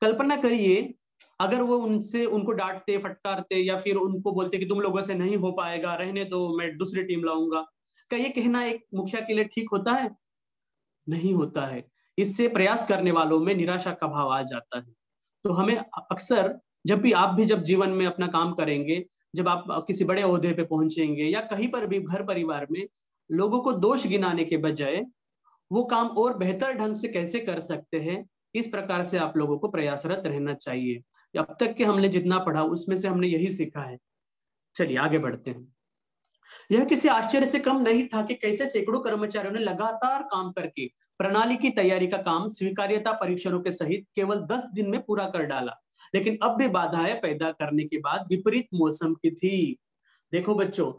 कल्पना करिए अगर वो उनको डांटते, फटकारते या फिर उनको बोलते कि तुम लोगों से नहीं हो पाएगा, रहने दो, मैं दूसरी टीम लाऊंगा। क्या ये कहना एक मुखिया के लिए ठीक होता है? नहीं होता है। इससे प्रयास करने वालों में निराशा का भाव आ जाता है। तो हमें अक्सर जब जीवन में अपना काम करेंगे, जब आप किसी बड़े ओहदे पे पहुंचेंगे या कहीं पर भी घर परिवार में, लोगों को दोष गिनाने के बजाय वो काम और बेहतर ढंग से कैसे कर सकते हैं, इस प्रकार से आप लोगों को प्रयासरत रहना चाहिए। अब तक के हमने जितना पढ़ा उसमें से हमने यही सीखा है। चलिए आगे बढ़ते हैं। यह किसी आश्चर्य से कम नहीं था कि कैसे सैकड़ों कर्मचारियों ने लगातार काम करके प्रणाली की तैयारी का काम स्वीकार्यता परीक्षणों के सहित केवल 10 दिन में पूरा कर डाला। लेकिन अब भी बाधाएं पैदा करने के बाद विपरीत मौसम की थी। देखो बच्चों,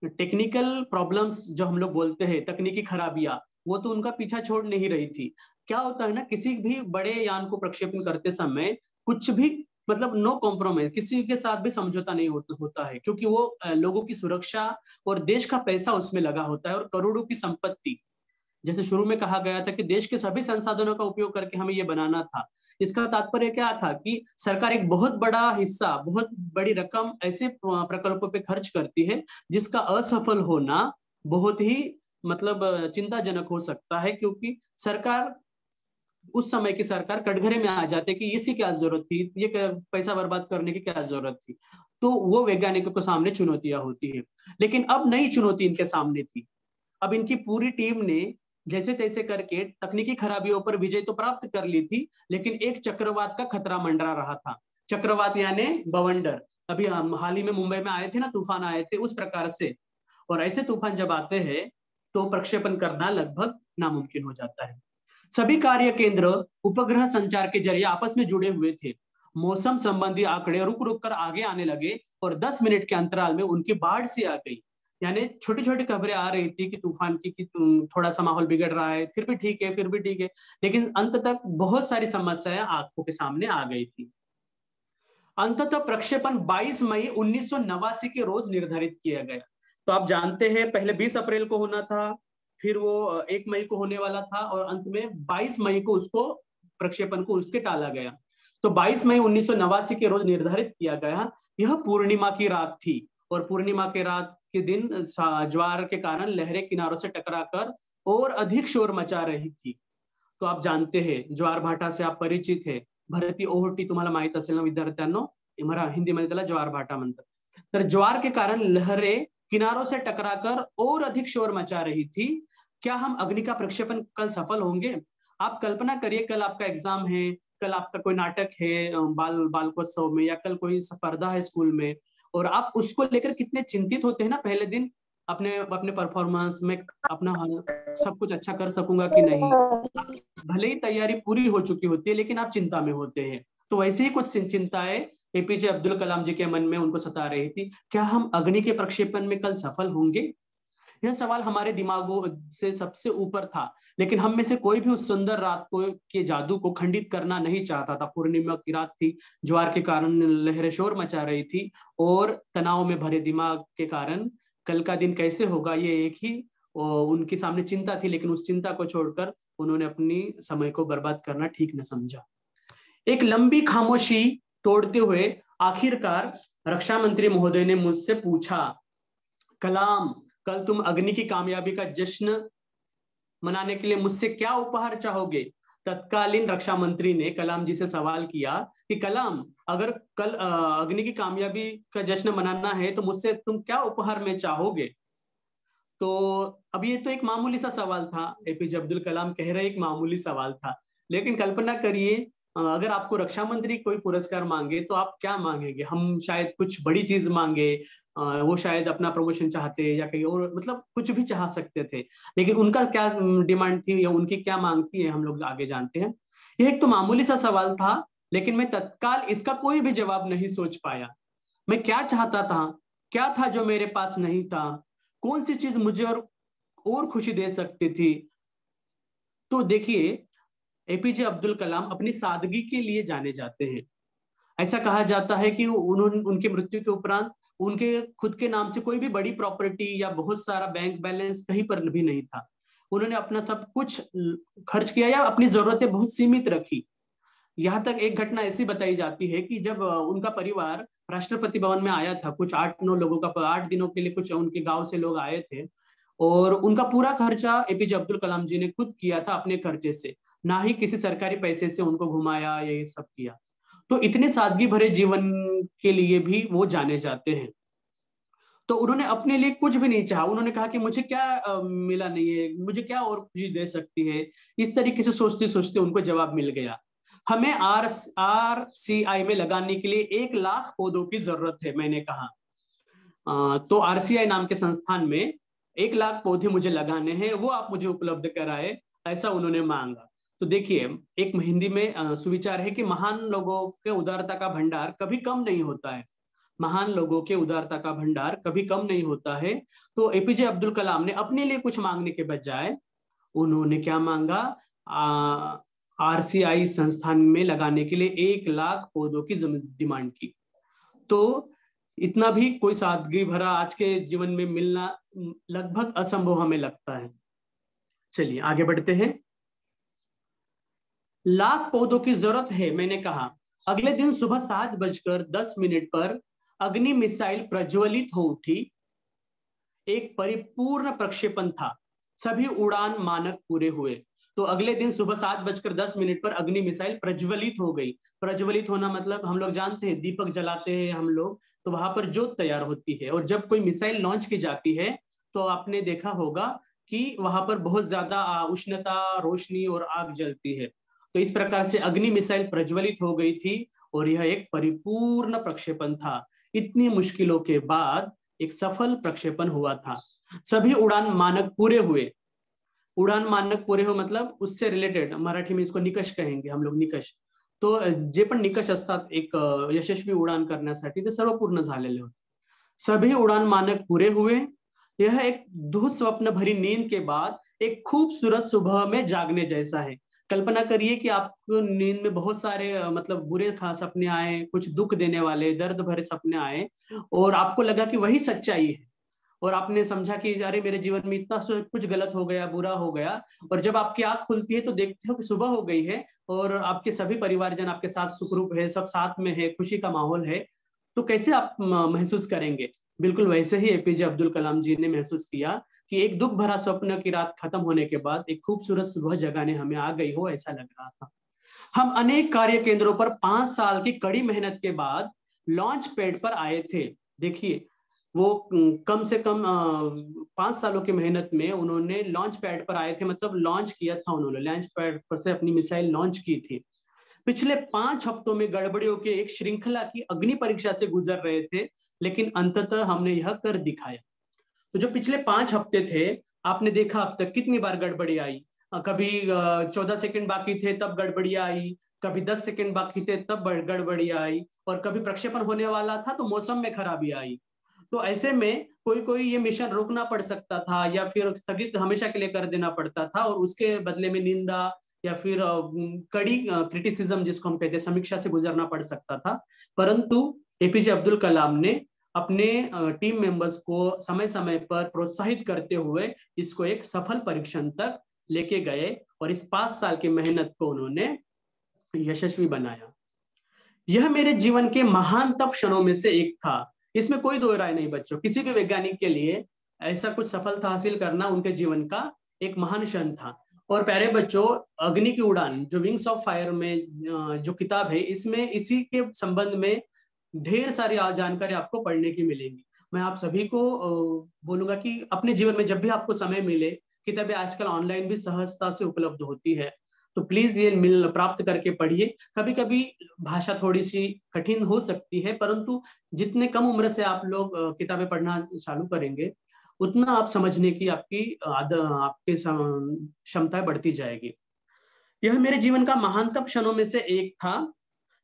टेक्निकल प्रॉब्लम्स जो हम लोग बोलते हैं, तकनीकी खराबियां, वो तो उनका पीछा छोड़ नहीं रही थी। क्या होता है ना, किसी भी बड़े यान को प्रक्षेपण करते समय कुछ भी मतलब नो कॉम्प्रोमाइज, किसी के साथ भी समझौता नहीं होता है, क्योंकि वो लोगों की सुरक्षा और देश का पैसा उसमें लगा होता है, और करोड़ों की संपत्ति। जैसे शुरू में कहा गया था कि देश के सभी संसाधनों का उपयोग करके हमें ये बनाना था। इसका तात्पर्य क्या था कि सरकार एक बहुत बड़ा हिस्सा, बहुत बड़ी रकम ऐसे प्रकल्पों पे खर्च करती है जिसका असफल होना बहुत ही मतलब चिंताजनक हो सकता है, क्योंकि सरकार, उस समय की सरकार कटघरे में आ जाते कि इसकी क्या जरूरत थी, ये पैसा बर्बाद करने की क्या जरूरत थी। तो वो वैज्ञानिकों के सामने चुनौतियां होती है। लेकिन अब नई चुनौती इनके सामने थी। अब इनकी पूरी टीम ने जैसे तैसे करके तकनीकी खराबियों पर विजय तो प्राप्त कर ली थी, लेकिन एक चक्रवात का खतरा मंडरा रहा था। चक्रवात यानी बवंडर, अभी हम हाल ही में मुंबई में आए थे ना, तूफान आए थे, उस प्रकार से। और ऐसे तूफान जब आते हैं तो प्रक्षेपण करना लगभग नामुमकिन हो जाता है। सभी कार्य केंद्र उपग्रह संचार के जरिए आपस में जुड़े हुए थे। मौसम संबंधी आंकड़े रुक रुक कर आगे आने लगे और 10 मिनट के अंतराल में उनकी बाढ़ सी आ गई। यानी छोटी छोटी खबरें आ रही थी कि तूफान की, कि थोड़ा सा माहौल बिगड़ रहा है, फिर भी ठीक है, फिर भी ठीक है, लेकिन अंत तक बहुत सारी समस्याएं आंखों के सामने आ गई थी। अंततः प्रक्षेपण 22 मई 1989 के रोज निर्धारित किया गया। तो आप जानते हैं पहले 20 अप्रैल को होना था, फिर वो 1 मई को होने वाला था, और अंत में 22 मई को उसको प्रक्षेपण को उसके टाला गया। तो 22 मई 1989 के रोज निर्धारित किया गया। यह पूर्णिमा की रात थी, और पूर्णिमा के रात के दिन ज्वार के कारण लहरें किनारों से टकराकर और अधिक शोर मचा रही थी। तो आप जानते हैं, ज्वार भाटा से आप परिचित है, भरती ओहोटी तुम्हाला माहित असेल ना विद्यार्थ्यांनो, हिंदीमध्ये त्याला ज्वार भाटा म्हणतात। तर ज्वार के कारण लहरें किनारों से टकराकर और अधिक शोर मचा रही थी। क्या हम अग्नि का प्रक्षेपण कल सफल होंगे? आप कल्पना करिए, कल आपका एग्जाम है, कल आपका कोई नाटक है बालकोत्सव में, या कल कोई स्पर्धा है स्कूल में, और आप उसको लेकर कितने चिंतित होते हैं ना पहले दिन, अपने अपने परफॉर्मेंस में अपना सब कुछ अच्छा कर सकूंगा कि नहीं। भले ही तैयारी पूरी हो चुकी होती है, लेकिन आप चिंता में होते हैं। तो वैसे ही कुछ चिंताएं एपीजे अब्दुल कलाम जी के मन में उनको सता रही थी। क्या हम अग्नि के प्रक्षेपण में कल सफल होंगे? यह सवाल हमारे दिमागों से सबसे ऊपर था, लेकिन हम में से कोई भी उस सुंदर रात को के जादू को खंडित करना नहीं चाहता था। पूर्णिमा की रात थी, ज्वार के कारण लहरें शोर मचा रही थी, और तनाव में भरे दिमाग के कारण कल का दिन कैसे होगा, ये एक ही उनके सामने चिंता थी। लेकिन उस चिंता को छोड़कर उन्होंने अपनी समय को बर्बाद करना ठीक न समझा। एक लंबी खामोशी तोड़ते हुए आखिरकार रक्षा मंत्री महोदय ने मुझसे पूछा, कलाम, कल तुम अग्नि की कामयाबी का जश्न मनाने के लिए मुझसे क्या उपहार चाहोगे? तत्कालीन रक्षा मंत्री ने कलाम जी से सवाल किया कि कलाम, अगर कल अग्नि की कामयाबी का जश्न मनाना है तो मुझसे तुम क्या उपहार में चाहोगे? तो अब ये तो एक मामूली सा सवाल था, एपीजे अब्दुल कलाम कह रहे एक मामूली सवाल था, लेकिन कल्पना करिए अगर आपको रक्षा मंत्री कोई पुरस्कार मांगे तो आप क्या मांगेंगे? हम शायद कुछ बड़ी चीज मांगे, वो शायद अपना प्रमोशन चाहते या कहीं और, मतलब कुछ भी चाह सकते थे, लेकिन उनका क्या डिमांड थी या उनकी क्या मांग थी, हम लोग आगे जानते हैं। यह एक तो मामूली सा सवाल था, लेकिन मैं तत्काल इसका कोई भी जवाब नहीं सोच पाया। मैं क्या चाहता था, क्या था जो मेरे पास नहीं था, कौन सी चीज मुझे और खुशी दे सकती थी? तो देखिए, एपीजे अब्दुल कलाम अपनी सादगी के लिए जाने जाते हैं। ऐसा कहा जाता है कि उन्होंने उनकी मृत्यु के उपरांत उनके खुद के नाम से कोई भी बड़ी प्रॉपर्टी या बहुत सारा बैंक बैलेंस कहीं पर भी नहीं था। उन्होंने अपना सब कुछ खर्च किया या अपनी जरूरतें बहुत सीमित रखी। यहाँ तक एक घटना ऐसी बताई जाती है कि जब उनका परिवार राष्ट्रपति भवन में आया था, कुछ 8-9 लोगों का 8 दिनों के लिए कुछ उनके गांव से लोग आए थे, और उनका पूरा खर्चा एपीजे अब्दुल कलाम जी ने खुद किया था अपने खर्चे से, ना ही किसी सरकारी पैसे से उनको घुमाया, ये सब किया। तो इतने सादगी भरे जीवन के लिए भी वो जाने जाते हैं। तो उन्होंने अपने लिए कुछ भी नहीं चाहा। उन्होंने कहा कि मुझे क्या मिला नहीं है, मुझे क्या और खुशी दे सकती है। इस तरीके से सोचते सोचते उनको जवाब मिल गया, हमें आरसीआई में लगाने के लिए 1 लाख पौधों की जरूरत है। मैंने कहा तो आरसीआई नाम के संस्थान में 1 लाख पौधे मुझे लगाने हैं, वो आप मुझे उपलब्ध कराए, ऐसा उन्होंने मांगा। तो देखिए, एक हिंदी में सुविचार है कि महान लोगों के उदारता का भंडार कभी कम नहीं होता है। महान लोगों के उदारता का भंडार कभी कम नहीं होता है। तो एपीजे अब्दुल कलाम ने अपने लिए कुछ मांगने के बजाय उन्होंने क्या मांगा? आरसीआई संस्थान में लगाने के लिए 1 लाख पौधों की डिमांड की। तो इतना भी कोई सादगी भरा आज के जीवन में मिलना लगभग असंभव हमें लगता है। चलिए आगे बढ़ते हैं। लाख पौधों की जरूरत है, मैंने कहा। अगले दिन सुबह 7:10 पर अग्नि मिसाइल प्रज्वलित हो उठी। एक परिपूर्ण प्रक्षेपण था, सभी उड़ान मानक पूरे हुए। तो अगले दिन सुबह 7:10 पर अग्नि मिसाइल प्रज्वलित हो गई। प्रज्वलित होना मतलब हम लोग जानते हैं, दीपक जलाते हैं हम लोग, तो वहां पर ज्योत तैयार होती है। और जब कोई मिसाइल लॉन्च की जाती है तो आपने देखा होगा कि वहां पर बहुत ज्यादा उष्णता, रोशनी और आग जलती है। तो इस प्रकार से अग्नि मिसाइल प्रज्वलित हो गई थी, और यह एक परिपूर्ण प्रक्षेपण था। इतनी मुश्किलों के बाद एक सफल प्रक्षेपण हुआ था। सभी उड़ान मानक पूरे हुए। उड़ान मानक पूरे हो मतलब उससे रिलेटेड, मराठी में इसको निकष कहेंगे हम लोग, निकष। तो जे पण निकष असतात एक यशस्वी उडान करण्यासाठी, ते सर्व पूर्ण झालेले होते। सभी उड़ान मानक पूरे हुए। यह एक दुःस्वप्न भरी नींद के बाद एक खूबसूरत सुबह में जागने जैसा है। कल्पना करिए कि आपको नींद में बहुत सारे मतलब बुरे सपने आए, कुछ दुख देने वाले दर्द भरे सपने आए, और आपको लगा कि वही सच्चाई है, और आपने समझा कि अरे मेरे जीवन में इतना कुछ गलत हो गया, बुरा हो गया। और जब आपकी आंख खुलती है तो देखते हो कि सुबह हो गई है और आपके सभी परिवारजन आपके साथ सुखरूप है, सब साथ में है, खुशी का माहौल है। तो कैसे आप महसूस करेंगे? बिल्कुल वैसे ही एपीजे अब्दुल कलाम जी ने महसूस किया कि एक दुख भरा स्वप्न की रात खत्म होने के बाद एक खूबसूरत सुबह जगाने हमें आ गई हो, ऐसा लग रहा था। हम अनेक कार्य केंद्रों पर 5 साल की कड़ी मेहनत के बाद लॉन्च पैड पर आए थे। देखिए, वो कम से कम 5 सालों की मेहनत में उन्होंने लॉन्च पैड पर आए थे, मतलब लॉन्च किया था, उन्होंने लॉन्च पैड पर से अपनी मिसाइल लॉन्च की थी। पिछले 5 हफ्तों में गड़बड़ियों के एक श्रृंखला की अग्नि परीक्षा से गुजर रहे थे, लेकिन अंततः हमने यह कर दिखाया। तो जो पिछले 5 हफ्ते थे, आपने देखा अब तक कितनी बार गड़बड़ी आई। कभी 14 सेकंड बाकी थे तब गड़बड़ियां आई, कभी 10 सेकंड बाकी थे तब गड़बड़ियां आई, और कभी प्रक्षेपण होने वाला था तो मौसम में खराबी आई। तो ऐसे में कोई कोई ये मिशन रोकना पड़ सकता था, या फिर स्थगित हमेशा के लिए कर देना पड़ता था, और उसके बदले में निंदा या फिर कड़ी क्रिटिसिज्म जिसको हम कहते हैं समीक्षा से गुजरना पड़ सकता था। परंतु एपीजे अब्दुल कलाम ने अपने टीम मेंबर्स को समय समय पर प्रोत्साहित करते हुए इसको एक सफल परीक्षण तक लेके गए, और इस 5 साल की मेहनत को उन्होंने यशस्वी बनाया। यह मेरे जीवन के महानतम क्षणों में से एक था। इसमें कोई दो राय नहीं बच्चों, किसी भी वैज्ञानिक के लिए ऐसा कुछ सफलता हासिल करना उनके जीवन का एक महान क्षण था। और प्यारे बच्चों, अग्नि की उड़ान जो विंग्स ऑफ फायर में जो किताब है, इसमें इसी के संबंध में ढेर सारी जानकारी आपको पढ़ने की मिलेगी। मैं आप सभी को बोलूंगा कि अपने जीवन में जब भी आपको समय मिले, किताबें आजकल ऑनलाइन भी सहजता से उपलब्ध होती है, तो प्लीज ये मिल प्राप्त करके पढ़िए। कभी कभी भाषा थोड़ी सी कठिन हो सकती है, परंतु जितने कम उम्र से आप लोग किताबें पढ़ना चालू करेंगे, उतना आप समझने की आपकी आपकी क्षमता बढ़ती जाएगी। यह मेरे जीवन का महानतम क्षणों में से एक था।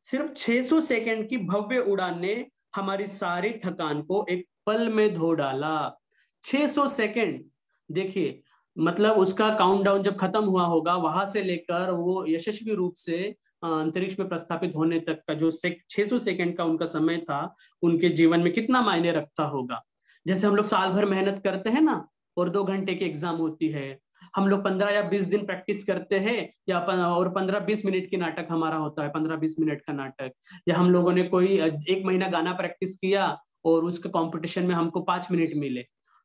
सिर्फ 600 सेकंड की भव्य उड़ान ने हमारी सारी थकान को एक पल में धो डाला। 600 सेकंड, देखिए, मतलब उसका काउंटडाउन जब खत्म हुआ होगा, वहां से लेकर वो यशस्वी रूप से अंतरिक्ष में प्रस्थापित होने तक का जो 600 सेकंड का उनका समय था, उनके जीवन में कितना मायने रखता होगा। जैसे हम लोग साल भर मेहनत करते हैं ना, और 2 घंटे की एग्जाम होती है, हम लोग 15 या 20 दिन प्रैक्टिस करते हैं, या और 15-20 मिनट की नाटक हमारा होता है, 15-20 मिनट का नाटक। या हम लोगों ने कोई 1 महीना गाना प्रैक्टिस किया और उसके कंपटीशन में हमको 5 मिनट मिले।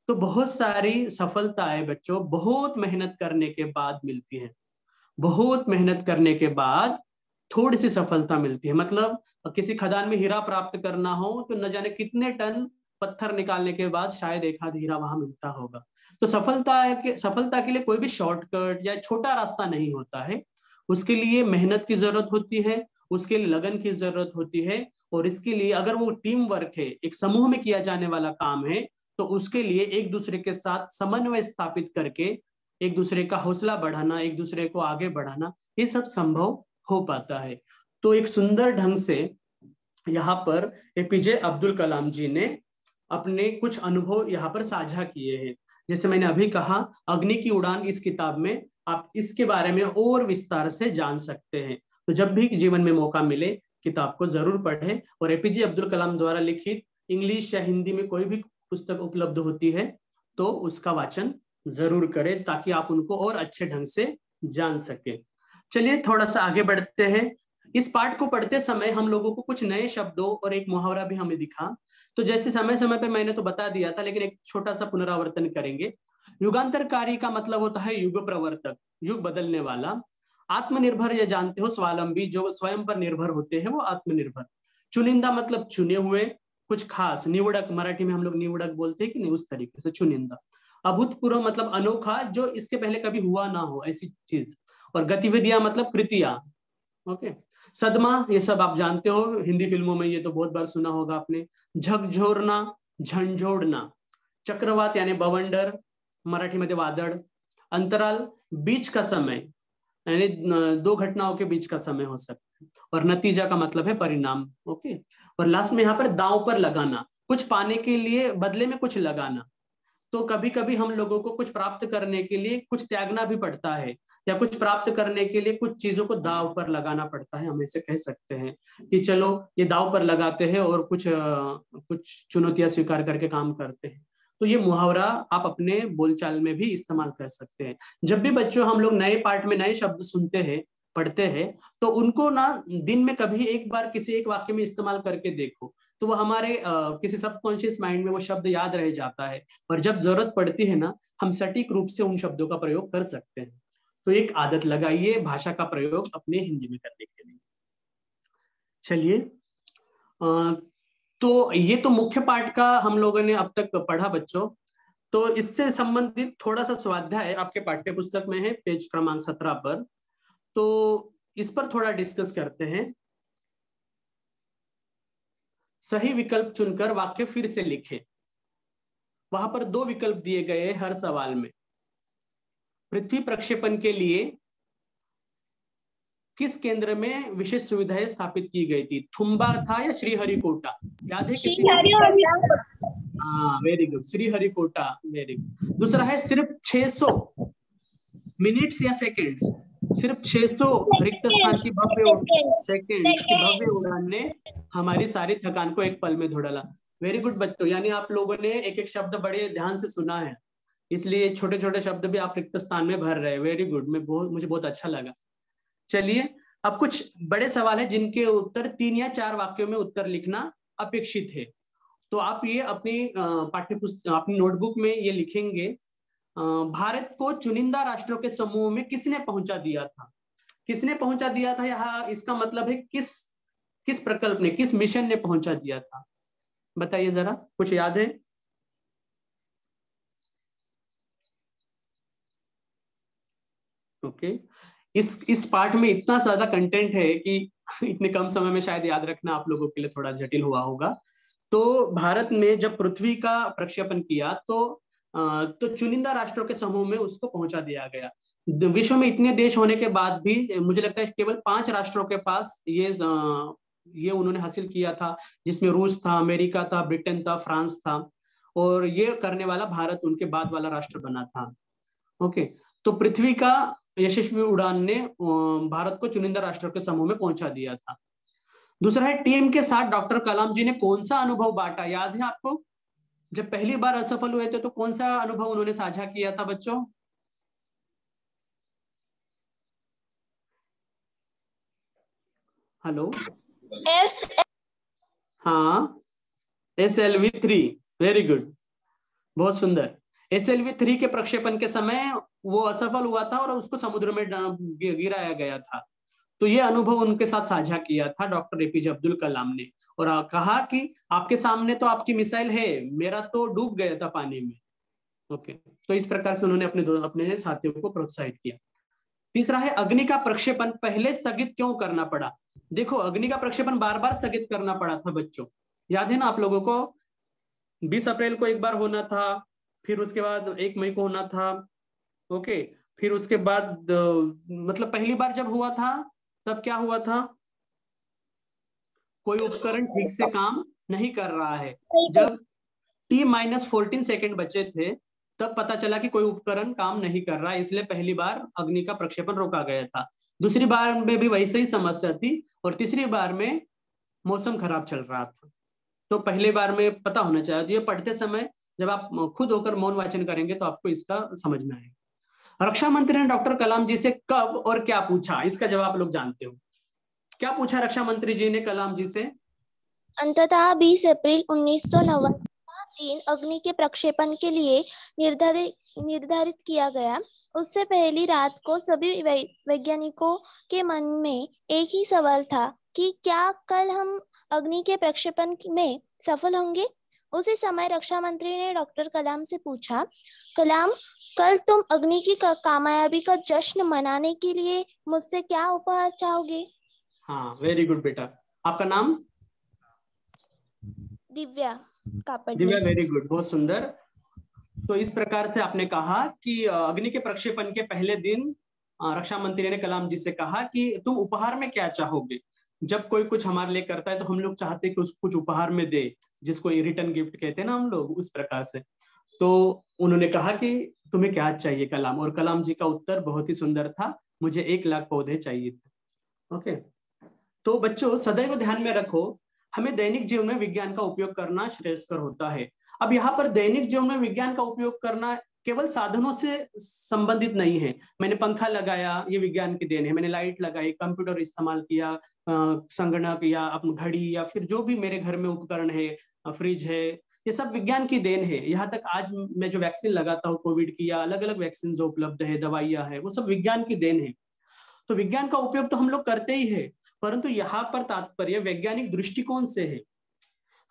तो बहुत सारी सफलताएं बच्चों बहुत मेहनत करने के बाद मिलती है। बहुत मेहनत करने के बाद थोड़ी सी सफलता मिलती है। मतलब किसी खदान में हीरा प्राप्त करना हो तो न जाने कितने टन पत्थर निकालने के बाद शायद एक आध हीरा वहां मिलता होगा। तो सफलता के लिए कोई भी शॉर्टकट या छोटा रास्ता नहीं होता है। उसके लिए मेहनत की जरूरत होती है, उसके लिए लगन की जरूरत होती है, और इसके लिए अगर वो टीम वर्क है, एक समूह में किया जाने वाला काम है, तो उसके लिए एक दूसरे के साथ समन्वय स्थापित करके एक दूसरे का हौसला बढ़ाना, एक दूसरे को आगे बढ़ाना, ये सब संभव हो पाता है। तो एक सुंदर ढंग से यहाँ पर एपीजे अब्दुल कलाम जी ने अपने कुछ अनुभव यहाँ पर साझा किए हैं। जैसे मैंने अभी कहा, अग्नि की उड़ान इस किताब में आप इसके बारे में और विस्तार से जान सकते हैं। तो जब भी जीवन में मौका मिले, किताब को जरूर पढ़ें। और एपीजे अब्दुल कलाम द्वारा लिखित इंग्लिश या हिंदी में कोई भी पुस्तक उपलब्ध होती है तो उसका वाचन जरूर करें, ताकि आप उनको और अच्छे ढंग से जान सके। चलिए थोड़ा सा आगे बढ़ते हैं। इस पाठ को पढ़ते समय हम लोगों को कुछ नए शब्दों और एक मुहावरा भी हमें दिखा। तो जैसे समय समय पे मैंने तो बता दिया था, लेकिन एक छोटा सा पुनरावर्तन करेंगे। युगांतरकारी का मतलब होता है युग प्रवर्तक, युग बदलने वाला। आत्मनिर्भर, ये जानते हो, स्वावलंबी, जो स्वयं पर निर्भर होते हैं वो आत्मनिर्भर। चुनिंदा मतलब चुने हुए, कुछ खास। निवड़क, मराठी में हम लोग निवड़क बोलते हैं कि नहीं, उस तरीके से चुनिंदा। अभूतपूर्व मतलब अनोखा, जो इसके पहले कभी हुआ ना हो, ऐसी चीज। और गतिविधियां मतलब कृतियां। ओके। सदमा, ये सब आप जानते हो, हिंदी फिल्मों में ये तो बहुत बार सुना होगा आपने। झकझोरना, झंझोड़ना। चक्रवात यानी बवंडर, मराठी में वादळ। अंतराल, बीच का समय, यानी 2 घटनाओं के बीच का समय हो सकता है। और नतीजा का मतलब है परिणाम। ओके। और लास्ट में यहाँ पर दांव पर लगाना, कुछ पाने के लिए बदले में कुछ लगाना। तो कभी कभी हम लोगों को कुछ प्राप्त करने के लिए कुछ त्यागना भी पड़ता है, या कुछ प्राप्त करने के लिए कुछ चीजों को दाव पर लगाना पड़ता है। हम ऐसे कह सकते हैं कि चलो ये दाव पर लगाते हैं और कुछ चुनौतियां स्वीकार करके काम करते हैं। तो ये मुहावरा आप अपने बोलचाल में भी इस्तेमाल कर सकते हैं। जब भी बच्चों हम लोग नए पाठ में नए शब्द सुनते हैं, पढ़ते हैं, तो उनको ना दिन में कभी एक बार किसी एक वाक्य में इस्तेमाल करके देखो, तो वो हमारे किसी सबकॉन्शियस माइंड में वो शब्द याद रह जाता है, और जब जरूरत पड़ती है ना, हम सटीक रूप से उन शब्दों का प्रयोग कर सकते हैं। तो एक आदत लगाइए भाषा का प्रयोग अपने हिंदी में करने के लिए। चलिए, तो ये तो मुख्य पाठ का हम लोगों ने अब तक पढ़ा बच्चों। तो इससे संबंधित थोड़ा सा स्वाध्याय आपके पाठ्य पुस्तक में है, पेज क्रमांक 17 पर। तो इस पर थोड़ा डिस्कस करते हैं। सही विकल्प चुनकर वाक्य फिर से लिखें। वहां पर 2 विकल्प दिए गए हैं हर सवाल में। पृथ्वी प्रक्षेपण के लिए किस केंद्र में विशेष सुविधाएं स्थापित की गई थी? थुम्बा था या श्रीहरिकोटा? याद है किसी को? हाँ, very good, Sriharikota, very good. दूसरा है सिर्फ 600 मिनट्स या सेकेंड्स, सिर्फ 600 रिक्त स्थान की भव्य उड़ान ने हमारी सारी थकान को एक पल में धो डाला। वेरी गुड बच्चों, यानी आप लोगों ने एक एक शब्द बड़े ध्यान से सुना है, इसलिए छोटे छोटे शब्द भी आप रिक्त स्थान में भर रहे हैं। वेरी गुड, मुझे बहुत अच्छा लगा। चलिए, अब कुछ बड़े सवाल है जिनके उत्तर 3 या 4 वाक्यों में उत्तर लिखना अपेक्षित है। तो आप ये अपनी पाठ्य पुस्तक, अपनी नोटबुक में ये लिखेंगे, भारत को चुनिंदा राष्ट्रों के समूह में किसने पहुंचा दिया था? किसने पहुंचा दिया था, यहाँ इसका मतलब है किस प्रकल्प ने, किस मिशन ने पहुंचा दिया था? बताइए जरा, कुछ याद है? ओके, इस पाठ में इतना ज्यादा कंटेंट है कि इतने कम समय में शायद याद रखना आप लोगों के लिए थोड़ा जटिल हुआ होगा। तो भारत ने जब पृथ्वी का प्रक्षेपण किया तो चुनिंदा राष्ट्रों के समूह में उसको पहुंचा दिया गया। विश्व में इतने देश होने के बाद भी मुझे लगता है केवल 5 राष्ट्रों के पास ये उन्होंने हासिल किया था, जिसमें रूस था, अमेरिका था, ब्रिटेन था, फ्रांस था, और ये करने वाला भारत उनके बाद वाला राष्ट्र बना था। ओके, तो पृथ्वी का यशस्वी उड़ान ने भारत को चुनिंदा राष्ट्रों के समूह में पहुंचा दिया था। दूसरा है, टीम के साथ डॉक्टर कलाम जी ने कौन सा अनुभव बांटा? याद है आपको? जब पहली बार असफल हुए थे तो कौन सा अनुभव उन्होंने साझा किया था बच्चों? हेलो? हाँ, SLV-3, वेरी गुड, बहुत सुंदर। SLV-3 के प्रक्षेपण के समय वो असफल हुआ था और उसको समुद्र में गिराया गया था। तो ये अनुभव उनके साथ साझा किया था डॉक्टर APJ अब्दुल कलाम ने, और कहा कि आपके सामने तो आपकी मिसाइल है, मेरा तो डूब गया था पानी में। ओके, तो इस प्रकार से उन्होंने अपने साथियों को प्रोत्साहित किया। तीसरा है, अग्नि का प्रक्षेपण पहले स्थगित क्यों करना पड़ा? देखो, अग्नि का प्रक्षेपण बार बार स्थगित करना पड़ा था बच्चों, याद है ना आप लोगों को? 20 अप्रैल को एक बार होना था, फिर उसके बाद 1 मई को होना था। ओके, फिर उसके बाद मतलब पहली बार जब हुआ था तब क्या हुआ था? कोई उपकरण ठीक से काम नहीं कर रहा है। जब T-14 सेकेंड बचे थे तब पता चला कि कोई उपकरण काम नहीं कर रहा है, इसलिए पहली बार अग्नि का प्रक्षेपण रोका गया था। दूसरी बार में भी वैसे ही समस्या थी, और तीसरी बार में मौसम खराब चल रहा था। तो पहले बार में पता होना चाहिए। तो ये पढ़ते समय जब आप खुद होकर मौन वाचन करेंगे तो आपको इसका समझना है। रक्षा मंत्री ने डॉक्टर कलाम जी से कब और क्या पूछा? इसका जवाब लोग जानते हो। क्या पूछा रक्षा मंत्री जी ने कलाम जी से? अंततः 20 अप्रैल 1990 दिन अग्नि के प्रक्षेपण के लिए निर्धारित किया गया। उससे पहली रात को सभी वैज्ञानिकों के मन में एक ही सवाल था कि क्या कल हम अग्नि के प्रक्षेपण में सफल होंगे? उसी समय रक्षा मंत्री ने डॉक्टर कलाम से पूछा, कलाम, कल तुम अग्नि की कामयाबी का जश्न मनाने के लिए मुझसे क्या उपहार चाहोगे? हाँ, वेरी गुड बेटा। आपका नाम? दिव्या कापड़। दिव्या, वेरी गुड, बहुत सुंदर। तो इस प्रकार से आपने कहा कि अग्नि के प्रक्षेपण के पहले दिन रक्षा मंत्री ने कलाम जी से कहा कि तुम उपहार में क्या चाहोगे? जब कोई कुछ हमारे लिए करता है तो हम लोग चाहते हैं कि उसको कुछ उपहार में दे, जिसको रिटर्न गिफ्ट कहते हैं ना हम लोग, उस प्रकार से। तो उन्होंने कहा कि तुम्हें क्या चाहिए कलाम, और कलाम जी का उत्तर बहुत ही सुंदर था, मुझे 1 लाख पौधे चाहिए थे। ओके, तो बच्चों सदैव ध्यान में रखो, हमें दैनिक जीवन में विज्ञान का उपयोग करना श्रेयस्कर होता है। अब यहाँ पर दैनिक जीवन में विज्ञान का उपयोग करना केवल साधनों से संबंधित नहीं है। मैंने पंखा लगाया, ये विज्ञान की देन है। मैंने लाइट लगाई, कंप्यूटर इस्तेमाल किया, संगणक या अपनी घड़ी या फिर जो भी मेरे घर में उपकरण है, फ्रिज है, ये सब विज्ञान की देन है। यहाँ तक आज मैं जो वैक्सीन लगाता हूँ कोविड की, या अलग अलग वैक्सीन जो उपलब्ध है, दवाइयां है, वो सब विज्ञान की देन है। तो विज्ञान का उपयोग तो हम लोग करते ही है, परंतु यहाँ पर तात्पर्य वैज्ञानिक दृष्टिकोण से है।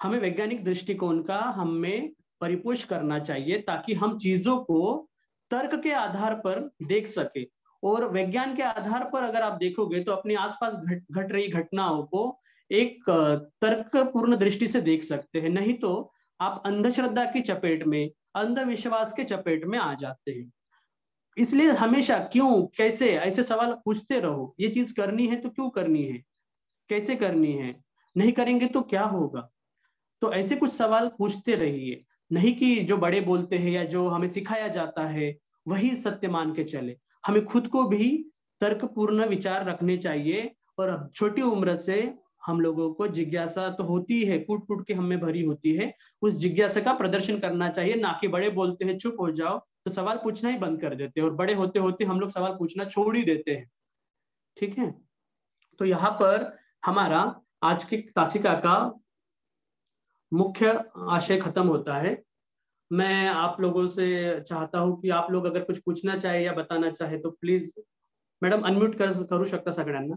हमें वैज्ञानिक दृष्टिकोण का हमें परिपोष करना चाहिए, ताकि हम चीजों को तर्क के आधार पर देख सके। और विज्ञान के आधार पर अगर आप देखोगे तो अपने आसपास घट रही घटनाओं को एक तर्कपूर्ण दृष्टि से देख सकते हैं, नहीं तो आप अंधश्रद्धा की चपेट में, अंधविश्वास के चपेट में आ जाते हैं। इसलिए हमेशा क्यों, कैसे, ऐसे सवाल पूछते रहो। ये चीज करनी है तो क्यों करनी है, कैसे करनी है, नहीं करेंगे तो क्या होगा। तो ऐसे कुछ सवाल पूछते रहिए, नहीं कि जो बड़े बोलते हैं या जो हमें सिखाया जाता है वही सत्य मान के चले। हमें खुद को भी तर्कपूर्ण विचार रखने चाहिए। और अब छोटी उम्र से हम लोगों को जिज्ञासा तो होती है, कूट कूट के हमें भरी होती है, उस जिज्ञासा का प्रदर्शन करना चाहिए। ना कि बड़े बोलते हैं चुप हो जाओ तो सवाल पूछना ही बंद कर देते हैं, और बड़े होते होते हम लोग सवाल पूछना छोड़ ही देते हैं। ठीक है, तो यहाँ पर हमारा आज की तासिका का मुख्य आशय खत्म होता है। मैं आप लोगों से चाहता हूं कि आप लोग अगर कुछ पूछना चाहे या बताना चाहे तो प्लीज। मॅडम अनम्यूट करू शकता सगळ्यांना।